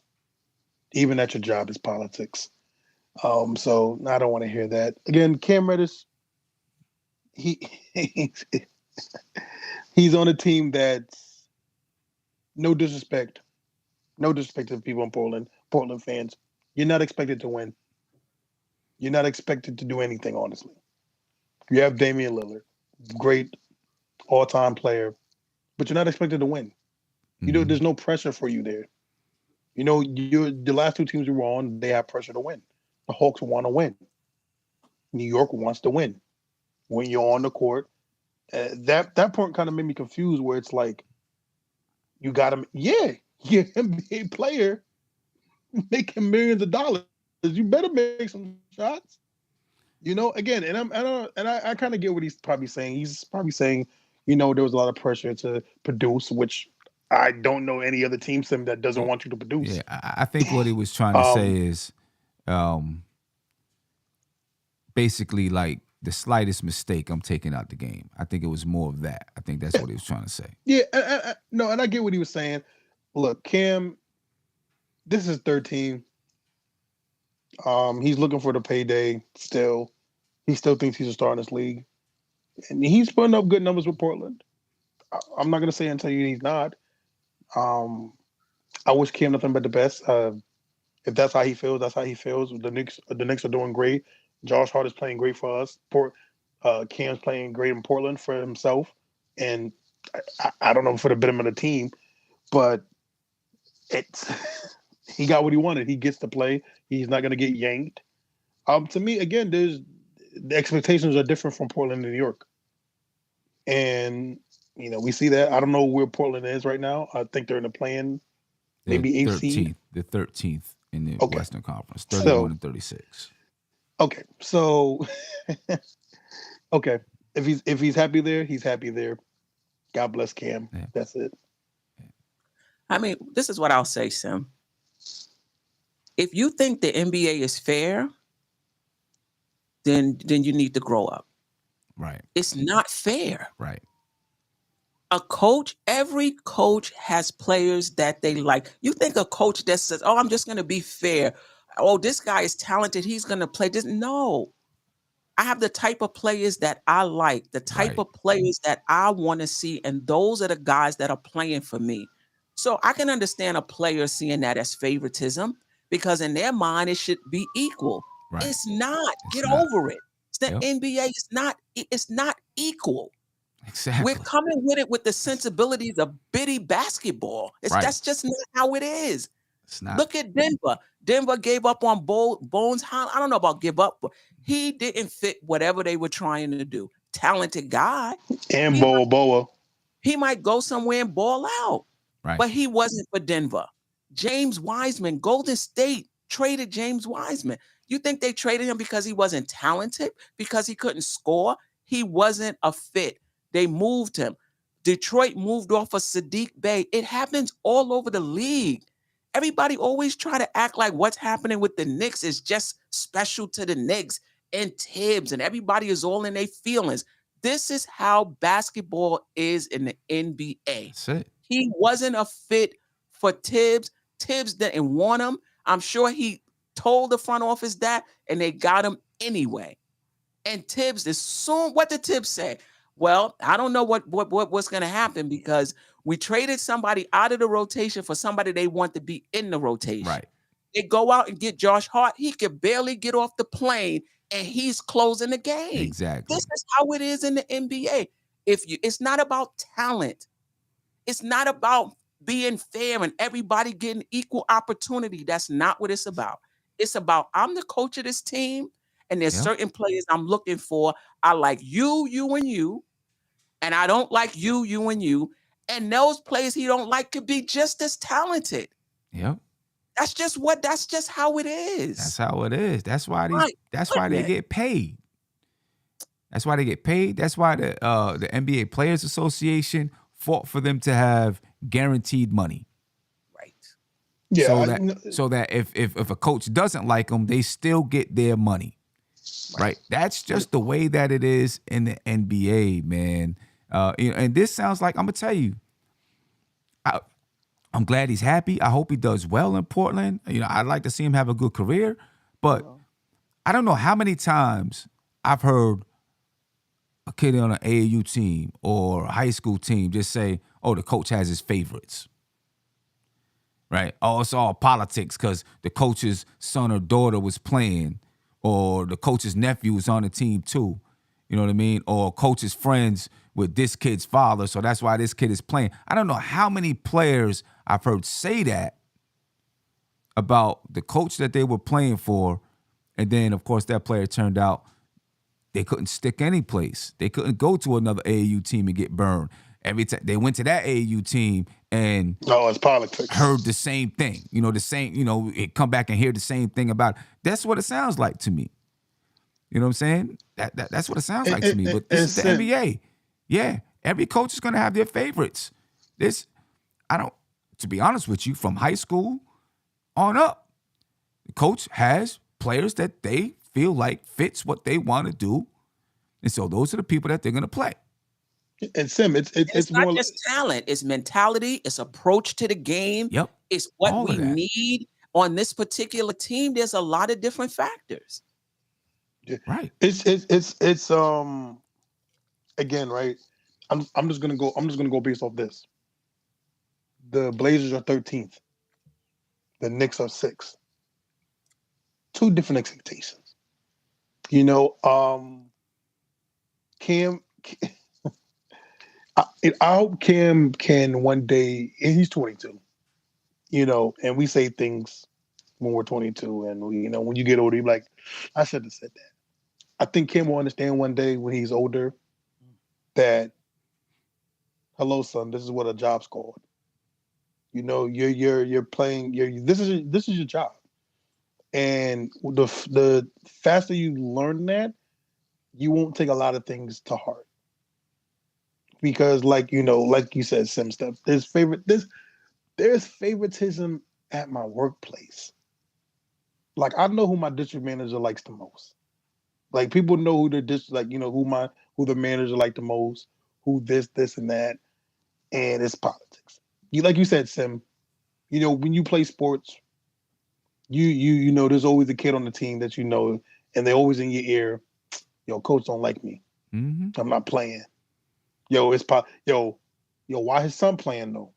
Even at your job is politics. So I don't want to hear that. Again, Cam Reddish, he's on a team that's no disrespect to the people in Portland fans. You're not expected to win. You're not expected to do anything, honestly. You have Damian Lillard, great all-time player, but you're not expected to win. There's no pressure for you there. The last two teams you were on, they have pressure to win. The Hawks want to win. New York wants to win. When you're on the court, that point kind of made me confused. Where it's like, you got him, you're an NBA player making millions of dollars. You better make some shots. Again, and I kind of get what he's probably saying. He's probably saying, there was a lot of pressure to produce, which I don't know any other team sim that doesn't want you to produce. Yeah, I think what he was trying to say is basically like the slightest mistake, I'm taking out the game. I think it was more of that. I think that's what he was trying to say. Yeah, and I get what he was saying. Look, Cam, this is 13. He's looking for the payday still. He still thinks he's a star in this league. And he's putting up good numbers with Portland. I'm not going to say until he's not. I wish Cam nothing but the best. If that's how he feels, that's how he feels. The Knicks are doing great. Josh Hart is playing great for us. Cam's playing great in Portland for himself. And I don't know for the betterment of the team, but he got what he wanted. He gets to play. He's not going to get yanked. To me, again, the expectations are different from Portland and New York. And, we see that. I don't know where Portland is right now. I think they're in the play-in, maybe 8th seed. The 13th in the Western Conference, 31 and 36. Okay, so, okay. If he's happy there, he's happy there. God bless Cam. Yeah. That's it. I mean, this is what I'll say, Sim. If you think the NBA is fair, then you need to grow up. Right. It's not fair. Right. Every coach has players that they like. You think a coach that says, "Oh, I'm just going to be fair. Oh, this guy is talented. He's going to play this." No. I have the type of players that I like, the type Right. of players that I want to see, and those are the guys that are playing for me. So I can understand a player seeing that as favoritism because in their mind it should be equal. Right. It's not. It's Get not. over it. It's the Yep. NBA. It's not equal. We're Exactly. coming with it with the sensibilities of bitty basketball. Right. That's just not how it is. It's not. Look at Denver. Denver gave up on Bones. I don't know about give up, but he didn't fit whatever they were trying to do. Talented guy. And He Boa. He might go somewhere and ball out, Right. but he wasn't for Denver. James Wiseman, Golden State traded James Wiseman. You think they traded him because he wasn't talented, because he couldn't score? He wasn't a fit. They moved him. Detroit moved off of Sadiq Bey. It happens all over the league. Everybody always try to act like what's happening with the Knicks is just special to the Knicks and Tibbs, and everybody is all in their feelings. This is how basketball is in the NBA. That's it. He wasn't a fit for Tibbs. Tibbs didn't want him. I'm sure he told the front office that, and they got him anyway. And Tibbs, what did Tibbs say? Well, I don't know what's going to happen because we traded somebody out of the rotation for somebody they want to be in the rotation. Right. They go out and get Josh Hart. He could barely get off the plane, and he's closing the game. Exactly. This is how it is in the NBA. It's not about talent. It's not about being fair and everybody getting equal opportunity. That's not what it's about. It's about I'm the coach of this team, and there's certain players I'm looking for. I like you, and you, and I don't like you, and you. And those players he don't like could be just as talented. Yep. That's just how it is. That's how it is. That's why they get paid. That's why they get paid. That's why the NBA Players Association fought for them to have guaranteed money. Right. Yeah. So that if a coach doesn't like them, they still get their money. Right. That's just the way that it is in the NBA, man. And this sounds like, I'm gonna tell you, I'm glad he's happy. I hope he does well in Portland. I'd like to see him have a good career, but I don't know how many times I've heard a kid on an AAU team or a high school team just say, "Oh, the coach has his favorites." Right? Oh, it's all politics because the coach's son or daughter was playing, or the coach's nephew was on the team too. You know what I mean? Or coach's friends with this kid's father, so that's why this kid is playing. I don't know how many players I've heard say that about the coach that they were playing for, and then, of course, that player turned out they couldn't stick any place. They couldn't go to another AAU team and get burned. Every time they went to that AAU team and it's politics. Heard the same thing. It come back and hear the same thing about it. That's what it sounds like to me. You know what I'm saying? That's what it sounds like to me. But this is the NBA. Yeah, every coach is going to have their favorites. To be honest with you, from high school on up, the coach has players that they feel like fits what they want to do. And so those are the people that they're going to play. And Sim, it's not more just talent, it's mentality, it's approach to the game. Yep. It's what we need on this particular team. There's a lot of different factors. Right. It's again, right? I'm just gonna go based off this. The Blazers are 13th. The Knicks are 6th. Two different expectations. Cam. I hope Cam can one day. And he's 22. And we say things when we're 22, and when you get older, you're like, I should have said that. I think Cam will understand one day when he's older that, hello, son, this is what a job's called. You're playing. This is your job, and the faster you learn that, you won't take a lot of things to heart. Because, like you said, Sim stuff. There's favoritism at my workplace. Like, I know who my district manager likes the most. Like people know who they're like, who the manager like the most, who this and that, and it's politics. Like you said, Sim, when you play sports, you know there's always a kid on the team that and they're always in your ear. Coach don't like me. Mm-hmm. I'm not playing. Why his son playing though?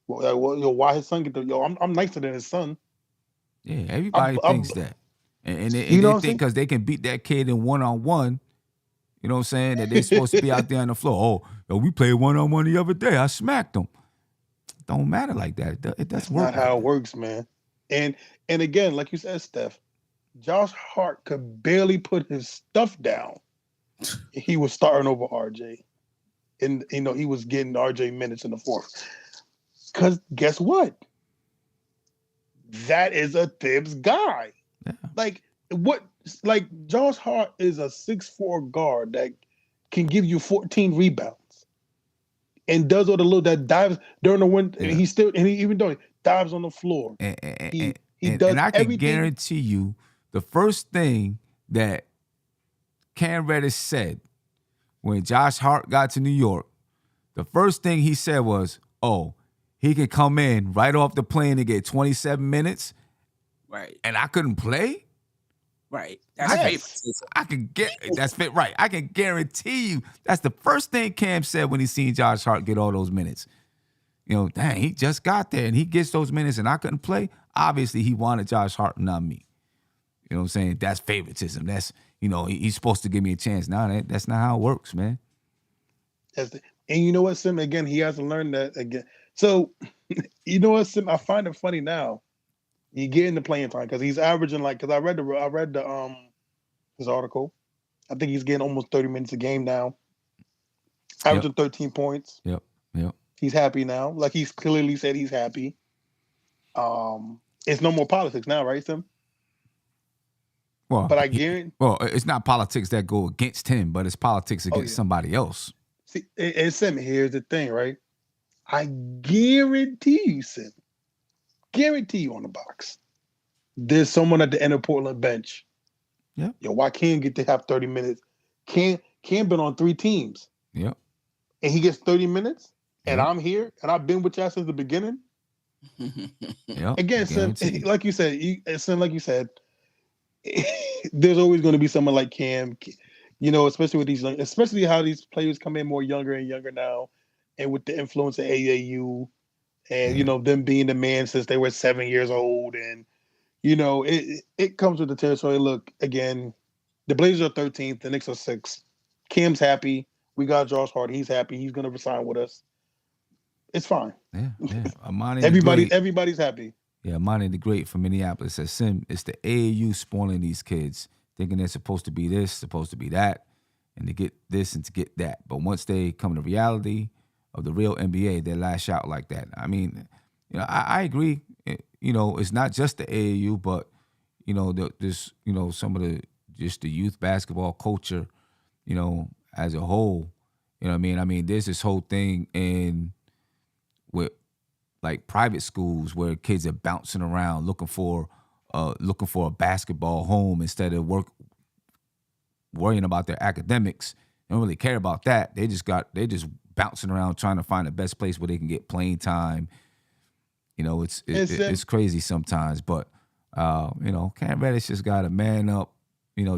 Why his son get the I'm nicer than his son. Yeah, everybody thinks that. And they what I'm think saying? because they can beat that kid in one-on-one, you know what I'm saying, that they're supposed to be out there on the floor. Oh, we played one-on-one the other day. I smacked them. Don't matter like that. It doesn't work. Not how it works, man. And again, like you said, Steph, Josh Hart could barely put his stuff down. He was starting over RJ. And he was getting RJ minutes in the fourth. Because guess what? That is a Thibs guy. Yeah. Like Josh Hart is a 6'4" guard that can give you 14 rebounds and does all the little that dives during the winter. Yeah. And he even though he dives on the floor. He does and I can everything. guarantee you the first thing that Cam Reddish said when Josh Hart got to New York, the first thing he said was, "Oh, he could come in right off the plane and get 27 minutes, Right. and I couldn't play." Right. That's favoritism. That's fit right. I can guarantee you that's the first thing Cam said when he seen Josh Hart get all those minutes. Dang, he just got there and he gets those minutes and I couldn't play. Obviously, he wanted Josh Hart, not me. You know what I'm saying? That's favoritism. That's, he's supposed to give me a chance. Nah, that's not how it works, man. And you know what, Sim? Again, he hasn't learned that again. So, you know what, Sim? I find it funny now. You get into playing time because he's averaging because I read his article. I think he's getting almost 30 minutes a game now. Averaging 13 points. Yep. He's happy now. Like he's clearly said he's happy. It's no more politics now, right, Sim? Well, but I guarantee. Well, it's not politics that go against him, but it's politics against somebody else. See, and Sim, here's the thing, right? I guarantee you, Sim. Guarantee you on the box. There's someone at the end of Portland bench. Yeah. Why Cam get to have 30 minutes? Cam been on 3 teams. Yep. And he gets 30 minutes, and I'm here, and I've been with y'all since the beginning. Yep. Again, Sim, like you said, there's always going to be someone like Cam, especially with especially how these players come in more younger and younger now, and with the influence of AAU, and them being the man since they were 7 years old, and it comes with the territory. Look, again, the Blazers are 13th, the Knicks are 6th. Cam's happy. We got Josh Hart. He's happy. He's going to resign with us. It's fine. Yeah. Everybody's happy. Yeah, Amani the Great from Minneapolis says, Sim, it's the AAU spoiling these kids, thinking they're supposed to be this, supposed to be that, and to get this and to get that. But once they come to reality of the real NBA, they lash out like that. I mean, I agree. It's not just the AAU, but there's some of the youth basketball culture, as a whole. You know what I mean? I mean, there's this whole thing with like private schools where kids are bouncing around looking for a basketball home instead of worrying about their academics. They don't really care about that. They just bouncing around trying to find the best place where they can get playing time. It's crazy sometimes, but Cam Reddish just got to man up,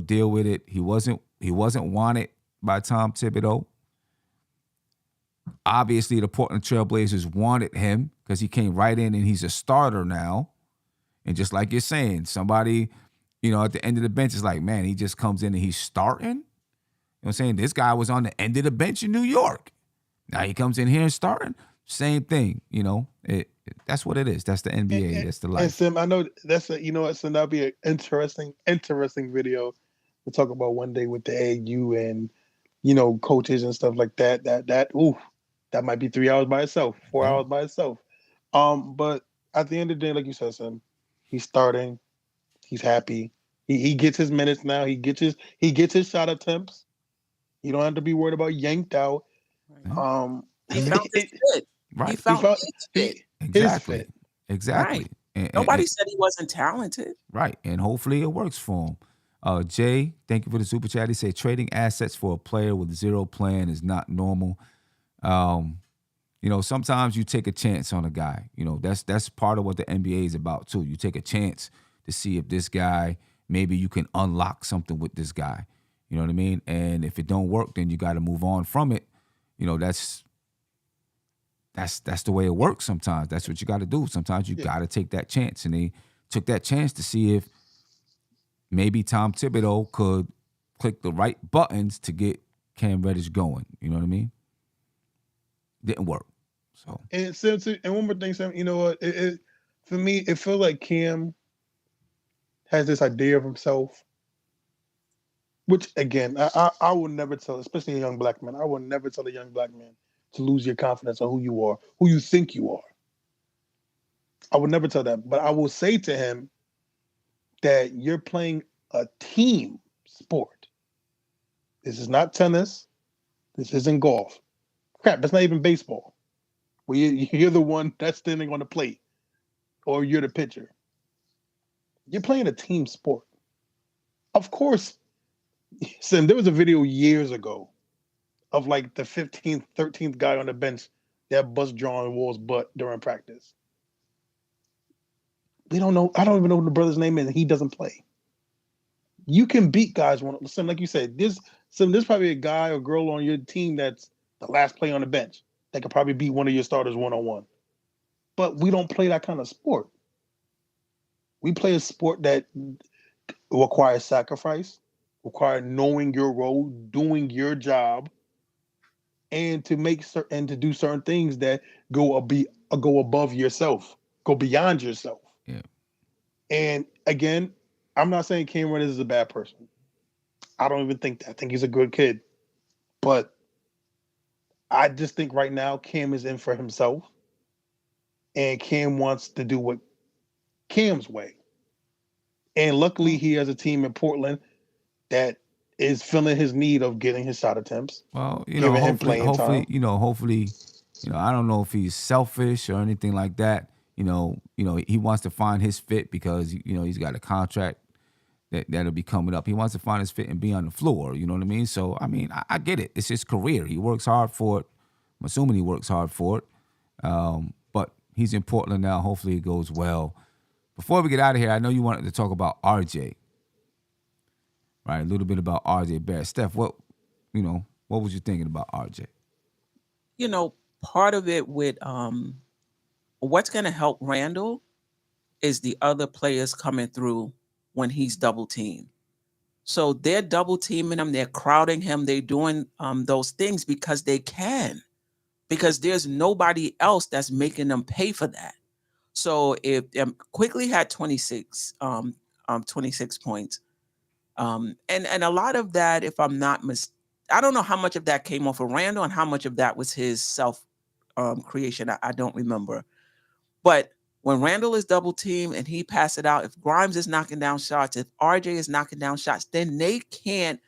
deal with it. He wasn't wanted by Tom Thibodeau. Obviously, the Portland Trailblazers wanted him because he came right in and he's a starter now. And just like you're saying, somebody, at the end of the bench is like, man, he just comes in and he's starting. You know what I'm saying? This guy was on the end of the bench in New York. Now he comes in here and starting. Same thing, that's what it is. That's the NBA. That's the life. And Sim, I know that's Sim, that'll be an interesting video to talk about one day with the AU and coaches and stuff like that. That might be 3 hours by itself, 4 hours by itself. But at the end of the day, like you said, Sim, he's starting. He's happy. He gets his minutes now. He gets his shot attempts. You don't have to be worried about yanked out. He felt his fit. Right. He felt his fit. Exactly. Right. And nobody said he wasn't talented. Right. And hopefully it works for him. Jay, thank you for the super chat. He said trading assets for a player with zero plan is not normal. Sometimes you take a chance on a guy. That's part of what the NBA is about too. You take a chance to see if this guy, maybe you can unlock something with this guy. You know what I mean? And if it don't work, then you got to move on from it. That's the way it works sometimes. That's what you got to do. Sometimes you got to take that chance. And they took that chance to see if maybe Tom Thibodeau could click the right buttons to get Cam Reddish going. You know what I mean? Didn't work. So And one more thing, Sam. You know what? For me, it feels like Cam has this idea of himself, which again, I will never tell, especially a young black man. I will never tell a young black man to lose your confidence on who you are, who you think you are. I would never tell that, but I will say to him that you're playing a team sport. This is not tennis. This isn't golf. Crap, it's not even baseball. Where you're the one that's standing on the plate, or you're the pitcher. You're playing a team sport. Of course, Sam, there was a video years ago of like the 15th, 13th guy on the bench that bust John Wall's butt during practice. We don't know. I don't even know what the brother's name is, and he doesn't play. You can beat guys Sam, like you said, there's probably a guy or girl on your team that's the last player on the bench that could probably beat one of your starters one-on-one. But we don't play that kind of sport. We play a sport that requires sacrifice, requires knowing your role, doing your job, and to do certain things that go above yourself, go beyond yourself. Yeah. And again, I'm not saying Cam Reddish is a bad person. I don't even think that. I think he's a good kid. But I just think right now Cam is in for himself. And Cam wants to do what Cam's way. And luckily he has a team in Portland that is feeling his need of getting his shot attempts. Well, hopefully, I don't know if he's selfish or anything like that. He wants to find his fit because he's got a contract that'll be coming up. He wants to find his fit and be on the floor. You know what I mean? So I mean, I get it. It's his career. He works hard for it. I'm assuming he works hard for it. But he's in Portland now. Hopefully it goes well. Before we get out of here, I know you wanted to talk about RJ. Right, a little bit about RJ Barrett. Steph, what was you thinking about RJ? Part of it with what's going to help Randle is the other players coming through when he's double teamed. So they're double teaming him, they're crowding him, they're doing those things because they can, because there's nobody else that's making them pay for that. So if Quickly had 26 points. And a lot of that, if I'm not I don't know how much of that came off of Randle and how much of that was his self creation. I don't remember. But when Randle is double teamed and he pass it out, if Grimes is knocking down shots, if RJ is knocking down shots, then they can't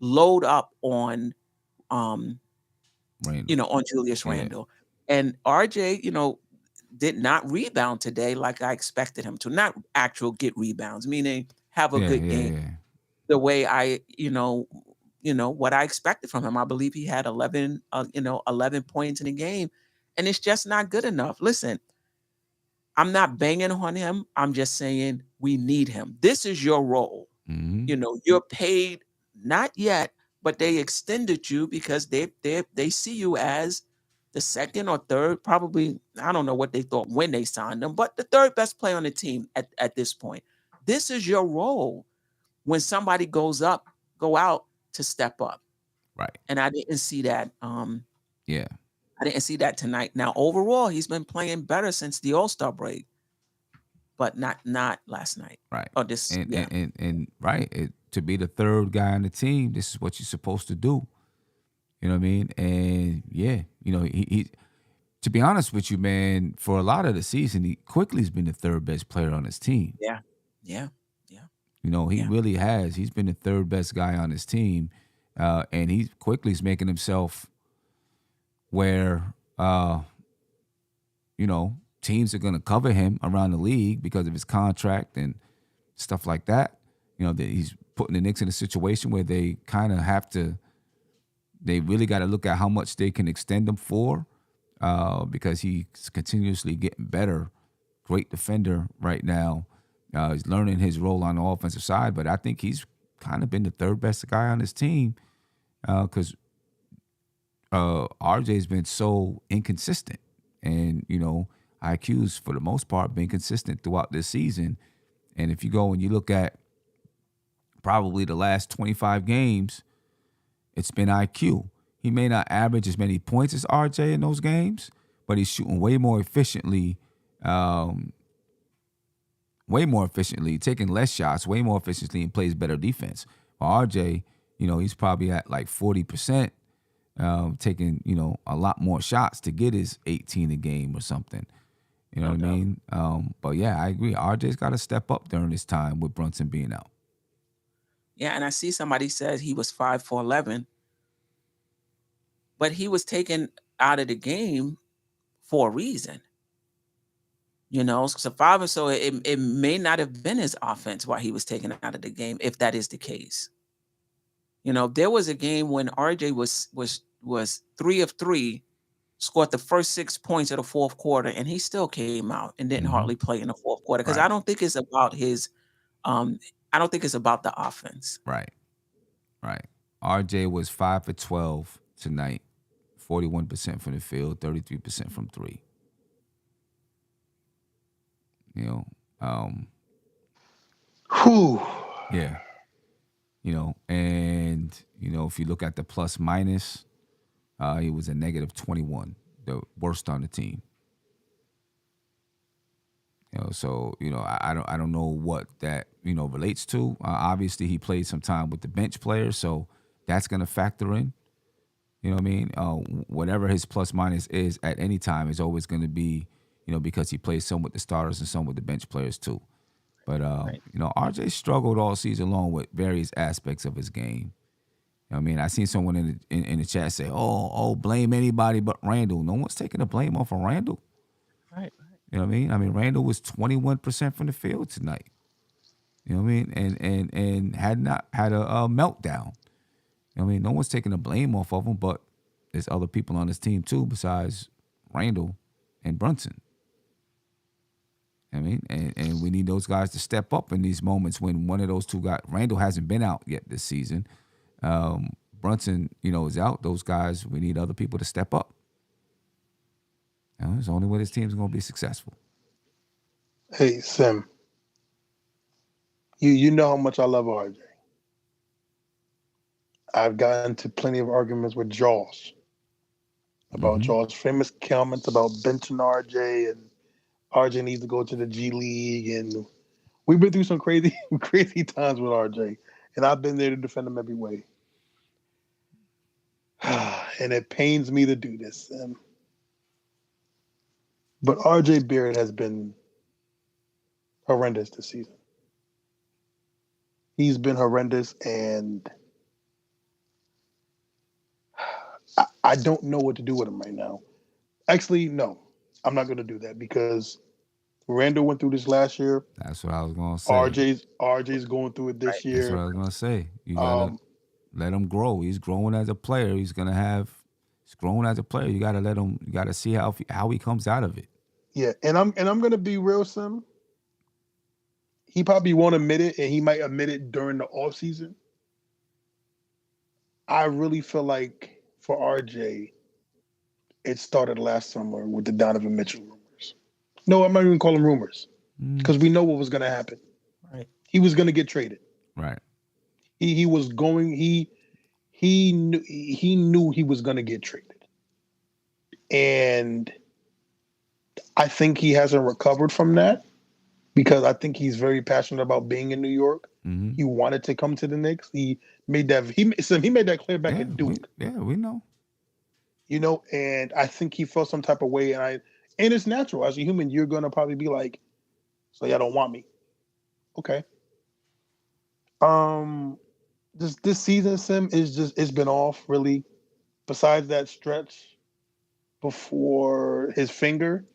load up on on Julius Randle. And RJ, did not rebound today like I expected him to. Not actual get rebounds, meaning have a good game. Yeah. The way I, what I expected from him. I believe he had 11 points in a game, and it's just not good enough. Listen, I'm not banging on him. I'm just saying we need him. This is your role. Mm-hmm. You're paid, not yet, but they extended you because they see you as the second or third, probably, I don't know what they thought when they signed him, but the third best player on the team at this point. This is your role. When somebody go out to step up. Right. And I didn't see that. Yeah. I didn't see that tonight. Now, overall, he's been playing better since the All-Star break, but not last night. Right. Or this. And right. To be the third guy on the team, this is what you're supposed to do. You know what I mean? And yeah, he to be honest with you, man, for a lot of the season, he quickly's been the third best player on his team. Yeah. He really has. He's been the third best guy on his team. And he quickly's making himself where, teams are going to cover him around the league because of his contract and stuff like that. that he's putting the Knicks in a situation where they kind of have to. They really got to look at how much they can extend him for, because he's continuously getting better. Great defender right now. He's learning his role on the offensive side, but I think he's kind of been the third best guy on his team because RJ's been so inconsistent. And, IQ's, for the most part, been consistent throughout this season. And if you go and you look at probably the last 25 games, it's been IQ. He may not average as many points as RJ in those games, but he's shooting way more efficiently, taking less shots, way more efficiently, and plays better defense. While RJ, he's probably at like 40%, taking, a lot more shots to get his 18 a game or something. You know what I mean? But yeah, I agree. RJ's got to step up during this time with Brunson being out. Yeah, and I see somebody says he was 5 for 11, but he was taken out of the game for a reason. So 5 or so, it may not have been his offense why he was taken out of the game, if that is the case. There was a game when RJ was 3 of 3, scored the first 6 points of the fourth quarter, and he still came out and didn't hardly play in the fourth quarter because Right. I don't think it's about his. I don't think it's about the offense. Right. RJ was 5 for 12 tonight, 41% from the field, 33% from 3. Whew. Yeah. And if you look at the plus minus, he was a negative 21, the worst on the team. So I don't know what that relates to. Obviously, he played some time with the bench players, so that's going to factor in. You know what I mean? Whatever his plus minus is at any time is always going to be, because he plays some with the starters and some with the bench players too. But Right. RJ struggled all season long with various aspects of his game. I mean, I seen someone in the chat say, "Oh, blame anybody but Randle." No one's taking the blame off of Randle. Right. You know what I mean? Randle was 21% from the field tonight. You know what I mean? And had a meltdown. You know what I mean? No one's taking the blame off of him, but there's other people on his team too besides Randle and Brunson. I mean, and we need those guys to step up in these moments when one of those two guys, Randle hasn't been out yet this season. Brunson, is out. Those guys, we need other people to step up. It's the only way this team's going to be successful. Hey, Sim. You know how much I love RJ. I've gotten into plenty of arguments with Jaws about Jaws' famous comments about benching RJ and RJ needs to go to the G League, and we've been through some crazy times with RJ, and I've been there to defend him every way. And it pains me to do this, but RJ Barrett has been horrendous this season. He's been horrendous, and I don't know what to do with him right now. Actually, no, I'm not going to do that because Randle went through this last year. That's what I was going to say. RJ's going through it this year. That's what I was going to say. You got to let him grow. He's growing as a player. He's growing as a player. You got to let him, you got to see how he comes out of it. Yeah, and I'm going to be real, Sim. He probably won't admit it, and he might admit it during the offseason. I really feel like for RJ, it started last summer with the Donovan Mitchell rumors. No, I'm not even calling rumors because we know what was going to happen. Right. He was going to get traded. Right. He was going. He knew he was going to get traded, and I think he hasn't recovered from that because I think he's very passionate about being in New York. Mm-hmm. He wanted to come to the Knicks. He made that clear back at Duke. We know. And I think he felt some type of way, and it's natural. As a human, you're gonna probably be like, "So y'all don't want me." Okay. This season, Sim, it's been off really. Besides that stretch before his finger,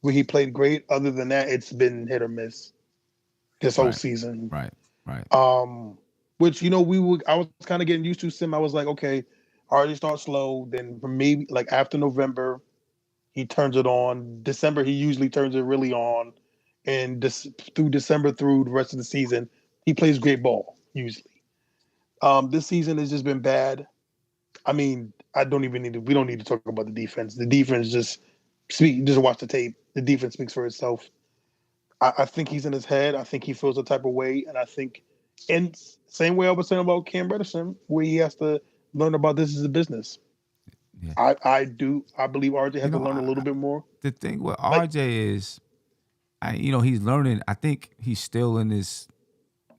where he played great. Other than that, it's been hit or miss this whole season. Right. Right. Which I was kind of getting used to Sim. I was like, okay, RJ starts slow, then maybe like after November he turns it on. December he usually turns it really on, and through December through the rest of the season he plays great ball usually. This season has just been bad. I mean, I don't even need to. We don't need to talk about the defense. The defense just watch the tape. The defense speaks for itself. I think he's in his head. I think he feels a type of way, and I think, and same way I was saying about Cam Reddish, where he has to learn about this as a business. Yeah. I believe RJ has to learn a little bit more. The thing with Like, RJ is, he's learning. I think he's still in this.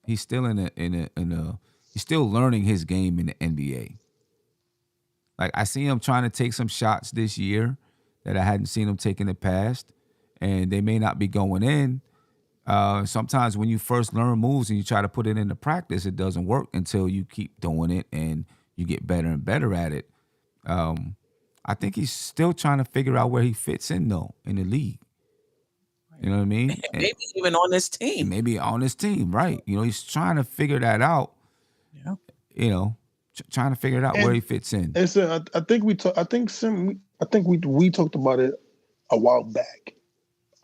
He's still he's still learning his game in the NBA. Like I see him trying to take some shots this year that I hadn't seen him take in the past, and they may not be going in. Sometimes when you first learn moves and you try to put it into practice, it doesn't work until you keep doing it and you get better and better at it. I think he's still trying to figure out where he fits in though in the league. You know what I mean? And Maybe even on this team. maybe on his team, right? He's trying to figure that out. Yeah. Trying to figure it out where he fits in. And so I think we talked about it a while back.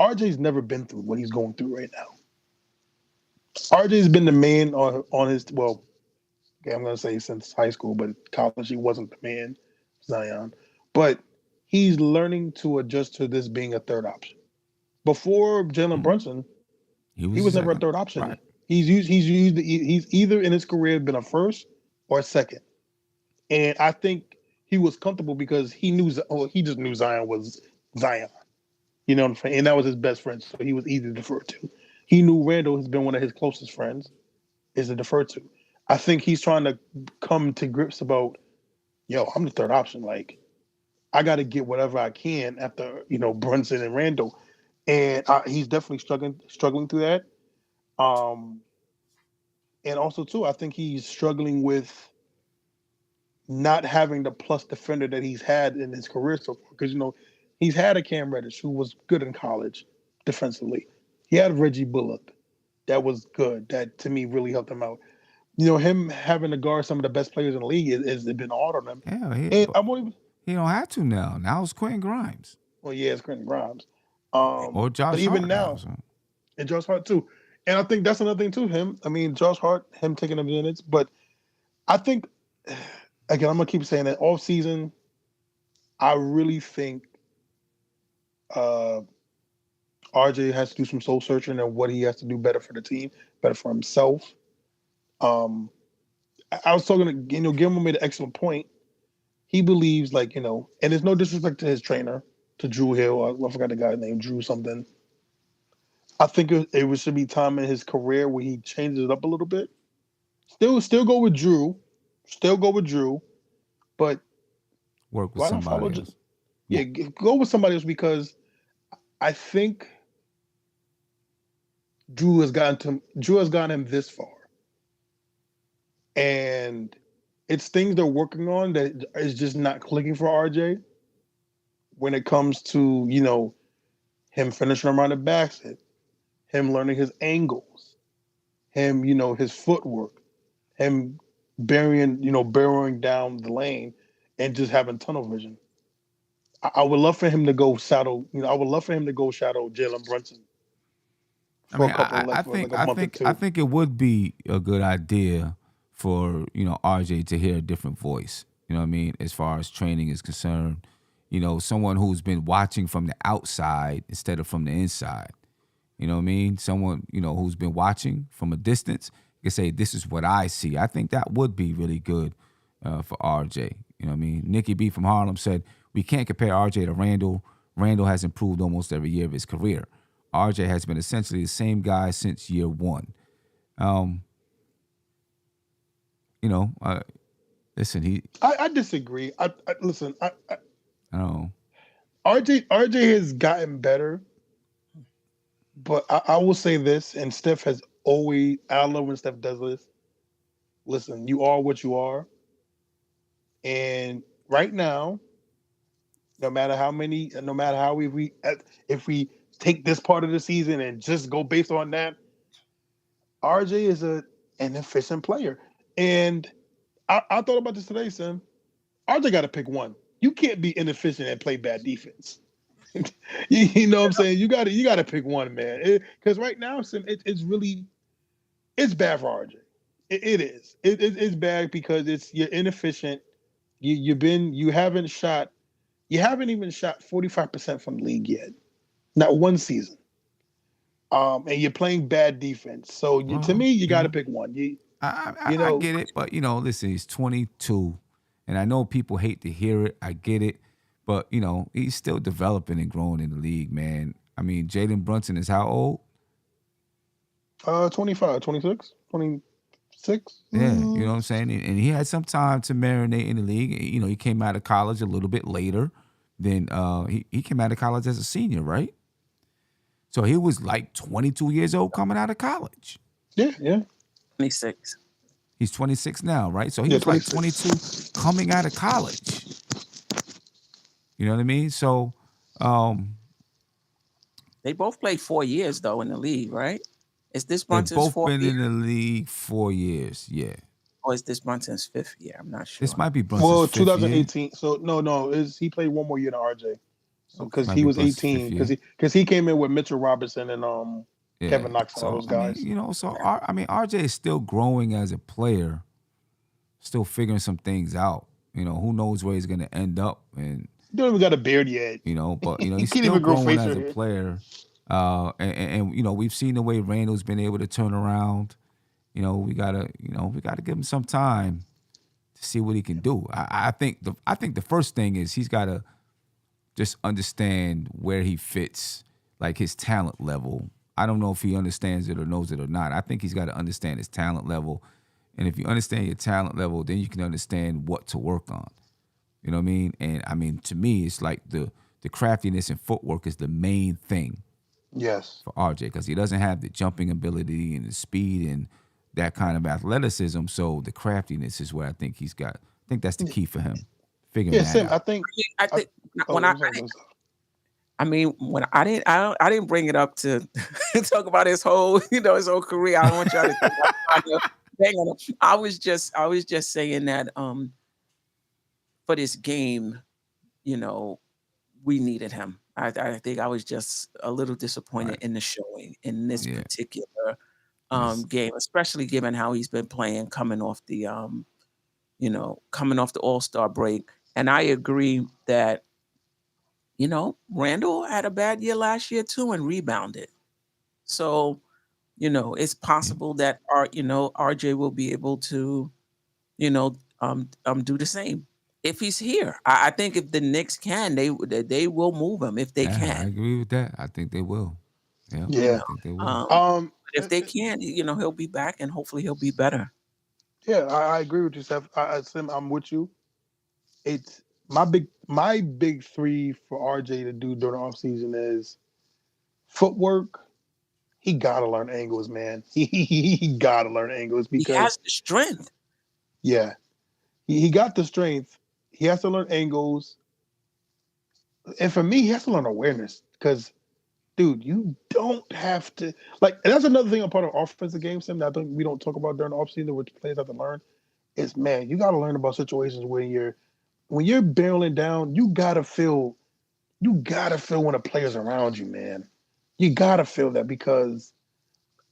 RJ's never been through what he's going through right now. RJ's been the man on his I'm gonna say since high school, but college he wasn't the man, Zion. But he's learning to adjust to this being a third option. Before Jalen Brunson, he was never a third option. Right. He's either in his career been a first or a second. And I think he was comfortable because he just knew Zion was Zion. You know what I'm saying? And that was his best friend, so he was easy to defer to. He knew Randle has been one of his closest friends, is to defer to. I think he's trying to come to grips about, I'm the third option. Like, I got to get whatever I can after, Brunson and Randle. And he's definitely struggling through that. And also, too, I think he's struggling with not having the plus defender that he's had in his career so far. Because, he's had a Cam Reddish who was good in college defensively. He had Reggie Bullock that was good. That, to me, really helped him out. Him having to guard some of the best players in the league has been hard on him. Yeah, he don't have to now. Now it's Quentin Grimes. Well, yeah, it's Quentin Grimes. Or Josh but even Hart now, and Josh Hart too. And I think that's another thing too. Josh Hart, him taking the minutes. But I think, again, I'm gonna keep saying that off season, I really think RJ has to do some soul searching and what he has to do better for the team, better for himself. I was talking to Gilmore made an excellent point. He believes, and there's no disrespect to his trainer, to Drew Hill. I forgot the guy's name, Drew something. I think it should be time in his career where he changes it up a little bit. Still go with Drew. But work with somebody else. Yeah, go with somebody else because I think Drew has gotten him this far. And it's things they're working on that is just not clicking for RJ when it comes to, him finishing around the basket, him learning his angles, him, his footwork, him barreling down the lane and just having tunnel vision. I would love for him to go shadow, Jalen Brunson. I think it would be a good idea for RJ to hear a different voice. You know what I mean? As far as training is concerned, someone who's been watching from the outside instead of from the inside. You know what I mean? Someone who's been watching from a distance can say, "This is what I see." I think that would be really good for RJ. You know what I mean? Nikki B from Harlem said, "We can't compare RJ to Randle. Randle has improved almost every year of his career. RJ has been essentially the same guy since year one." Listen, I disagree. Listen. I don't know. RJ has gotten better, but I will say this, and Steph has always. I love when Steph does this. Listen, you are what you are, and right now, no matter how if we take this part of the season and just go based on that, RJ an efficient player. And I thought about this today, Sim. RJ got to pick one. You can't be inefficient and play bad defense. You know what I'm saying? You got to pick one, man. Because right now, Sim, it's bad for RJ. It is. It's bad because you're inefficient. You haven't even shot 45% from the league yet. Not one season. And you're playing bad defense. So to Well, me, you got to pick one. I get it, but listen, he's 22, and I know people hate to hear it. I get it, but he's still developing and growing in the league, man. I mean, Jalen Brunson is how old? 25, 26, 26. Yeah, you know what I'm saying? And he had some time to marinate in the league. He came out of college a little bit later than he came out of college as a senior, right? So he was like 22 years old coming out of college. Yeah. 26. He's 26 now, right? So he Yeah, was like 26. 22 coming out of college. You know what I mean? So They both played 4 years though in the league, right? Is this they've Brunson's both fourth been year, in the league 4 years. Yeah. or is this Brunson's fifth year? I'm not sure. This might be Brunson's Well, fifth year. 2018. So no, he played one more year than RJ. So because Might he be was Brunson's 18, fifth year. because he came in with Mitchell Robinson and Yeah. Kevin Knox and all So those guys. RJ is still growing as a player, still figuring some things out. Who knows where he's gonna end up, and He don't even got a beard yet. but He he's can't still even grow growing facial as a hair. player. And we've seen the way Randle's been able to turn around. We gotta give him some time to see what he can do. I think the first thing is he's gotta just understand where he fits, like his talent level. I don't know if he understands it or knows it or not. I think he's got to understand his talent level. And if you understand your talent level, then you can understand what to work on. You know what I mean? And I mean, to me, it's like the craftiness and footwork is the main thing Yes. for RJ, because he doesn't have the jumping ability and the speed and that kind of athleticism. So the craftiness is where I think he's got. I think that's the key for him, figuring Yeah, that Sim. out. I think. I think Oh, when I'm sorry, I mean, when I didn't bring it up to talk about his whole career. I don't want y'all to think I'm trying to bang on him. I was just saying that for this game, we needed him. I think I was just a little disappointed Right. in the showing in this Yeah. particular Yes. game, especially given how he's been playing coming off the All-Star break. And I agree that Randle had a bad year last year too and rebounded. So, it's possible that RJ will be able to, do the same if he's here. I think if the Knicks can, they will move him if they Yeah, I can. agree with that. I think they will. Yeah, Yeah. I think they will. But if they can't, he'll be back and hopefully he'll be better. Yeah, I agree with you, Steph. Sim, I'm with you. It's my big three for RJ to do during the offseason is footwork. He gotta learn angles, man. He gotta learn angles He because has the strength. yeah, he got the strength. He has to learn angles, and for me, he has to learn awareness because, dude, you don't have to like. And that's another thing a part of offensive game, Sim, that I think we don't talk about during the offseason, which players have to learn. Is man, you got to learn about situations when you're barreling down. You gotta feel when a player's around you, man. You gotta feel that because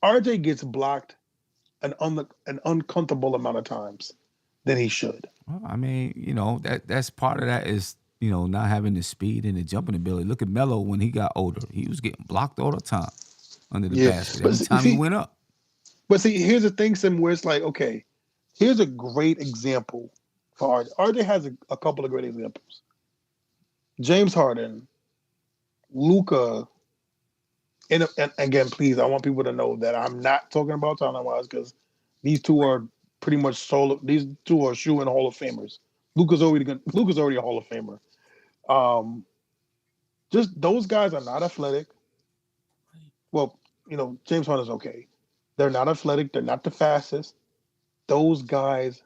RJ gets blocked an uncomfortable amount of times than he should. Well, I mean, that's part of that is not having the speed and the jumping ability. Look at Melo when he got older; he was getting blocked all the time under the Yeah, basket but every time he went up. here's the thing, Sim, where it's like, okay, here's a great example for RJ. RJ has a couple of great examples. James Harden, Luca, and again, please, I want people to know that I'm not talking about talent-wise because these two are pretty much solo. These two are shoe-in Hall of Famers. Luca's already a Hall of Famer. Just those guys are not athletic. Well, James Harden's okay. They're not athletic. They're not the fastest. Those guys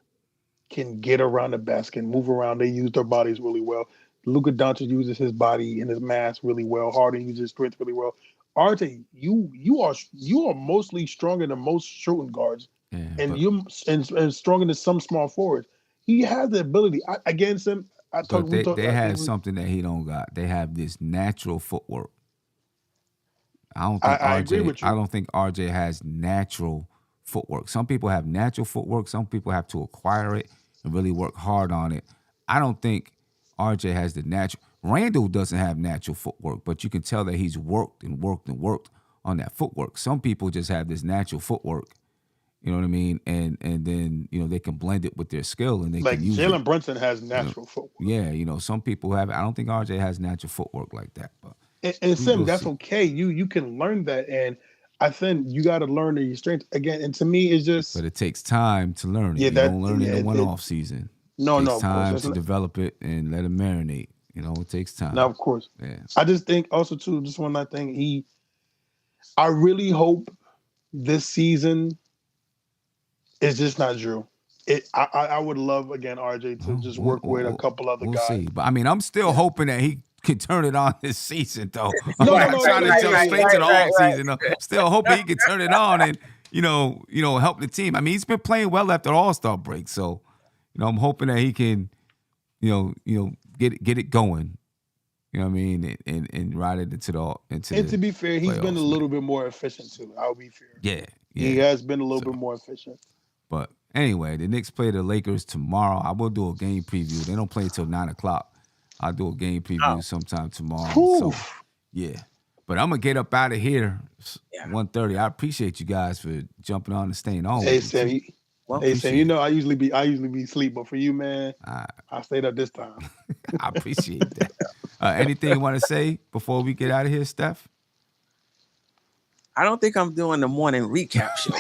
can get around the basket, move around. They use their bodies really well. Luka Doncic uses his body and his mass really well. Harden uses his strength really well. RJ, you are mostly stronger than most shooting guards and stronger than some small forwards. He has the ability. Against him, They have something that he don't got. They have this natural footwork. I agree with you. I don't think RJ has natural footwork. Some people have natural footwork. Some people have to acquire it and really work hard on it. I don't think RJ has the natural. Randle doesn't have natural footwork, but you can tell that he's worked and worked and worked on that footwork. Some people just have this natural footwork. You know what I mean? And then, they can blend it with their skill and they can use Jalen Brunson has natural footwork. Yeah, some people have it. I don't think RJ has natural footwork like that. But and Sim, that's okay. You can learn that. And I think you got to learn your strengths again. And to me, it's just. But it takes time to learn it. You don't learn it in one off season. No, it takes time to develop it and let it marinate. It takes time. Now, of course. Yeah. I just think also too, just one last thing. I really hope this season is just not Drew. I would love again RJ to just work with a couple other guys. See. But I'm still hoping that he can turn it on this season though. I'm not trying to jump straight to the off season. I'm still hoping he can turn it on and help the team. He's been playing well after All-Star break, so I'm hoping that he can get it going. You know what I mean? And ride it into And to be fair, he's been a little bit more efficient too. I'll be fair. Yeah. He has been a little bit more efficient. But anyway, the Knicks play the Lakers tomorrow. I will do a game preview. They don't play until 9:00. I'll do a game preview sometime tomorrow. So, yeah. But I'm going to get up out of here 1:30. I appreciate you guys for jumping on and staying on. Hey, Sam. Sam, I usually be asleep, but for you, man, I stayed up this time. I appreciate that. Anything you want to say before we get out of here, Steph? I don't think I'm doing the morning recap show.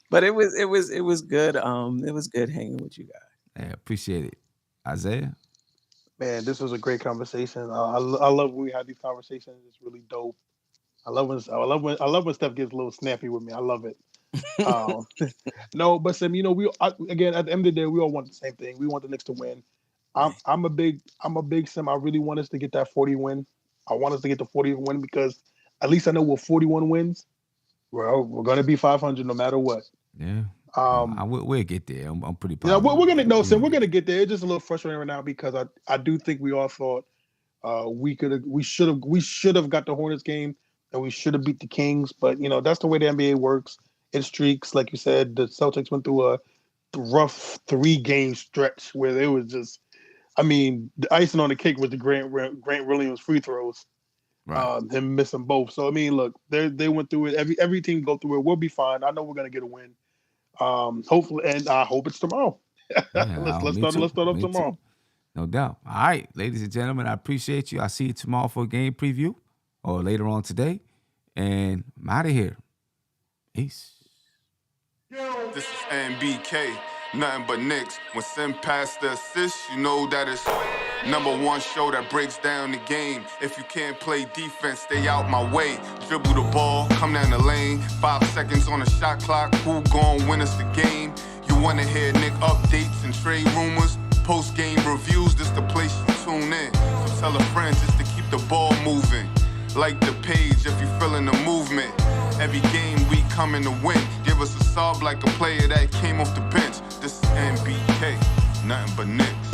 But it was good. It was good hanging with you guys. Yeah, appreciate it. Isaiah? Man, this was a great conversation. I love when we have these conversations. It's really dope. I love when Steph gets a little snappy with me. I love it. No, but Sam, again, at the end of the day, we all want the same thing. We want the Knicks to win. I'm a big Sam. I really want us to get that 40 win. I want us to get the 40 win because at least I know with 41 wins, we're going to be 500 no matter what. Yeah. We'll get there. I'm pretty positive. Yeah, we're going to get there. It's just a little frustrating right now because I do think we all thought we should have got the Hornets game and we should have beat the Kings. But that's the way the NBA works. It streaks, like you said. The Celtics went through a rough 3-game stretch where it was just. The icing on the cake was the Grant Williams free throws, right. Him missing both. So look, they went through it. Every team go through it. We'll be fine. I know we're gonna get a win. Hopefully, and I hope it's tomorrow. Yeah, let's start up tomorrow. Too. No doubt. All right, ladies and gentlemen, I appreciate you. I'll see you tomorrow for a game preview or later on today, and I'm out of here. Peace. This is NBK. Nothing but Knicks. When Sim passed the assist, you know that it's #1 show that breaks down the game. If you can't play defense, stay out my way. Dribble the ball, come down the lane. 5 seconds on the shot clock. Who gon' win us the game? You wanna hear Nick updates and trade rumors? Post-game reviews, this the place you tune in. So tell a friend just to keep the ball moving. Like the page if you feeling the movement. Every game we coming to win. Give us a sub like a player that came off the bench. This is NBK, nothing but Knicks.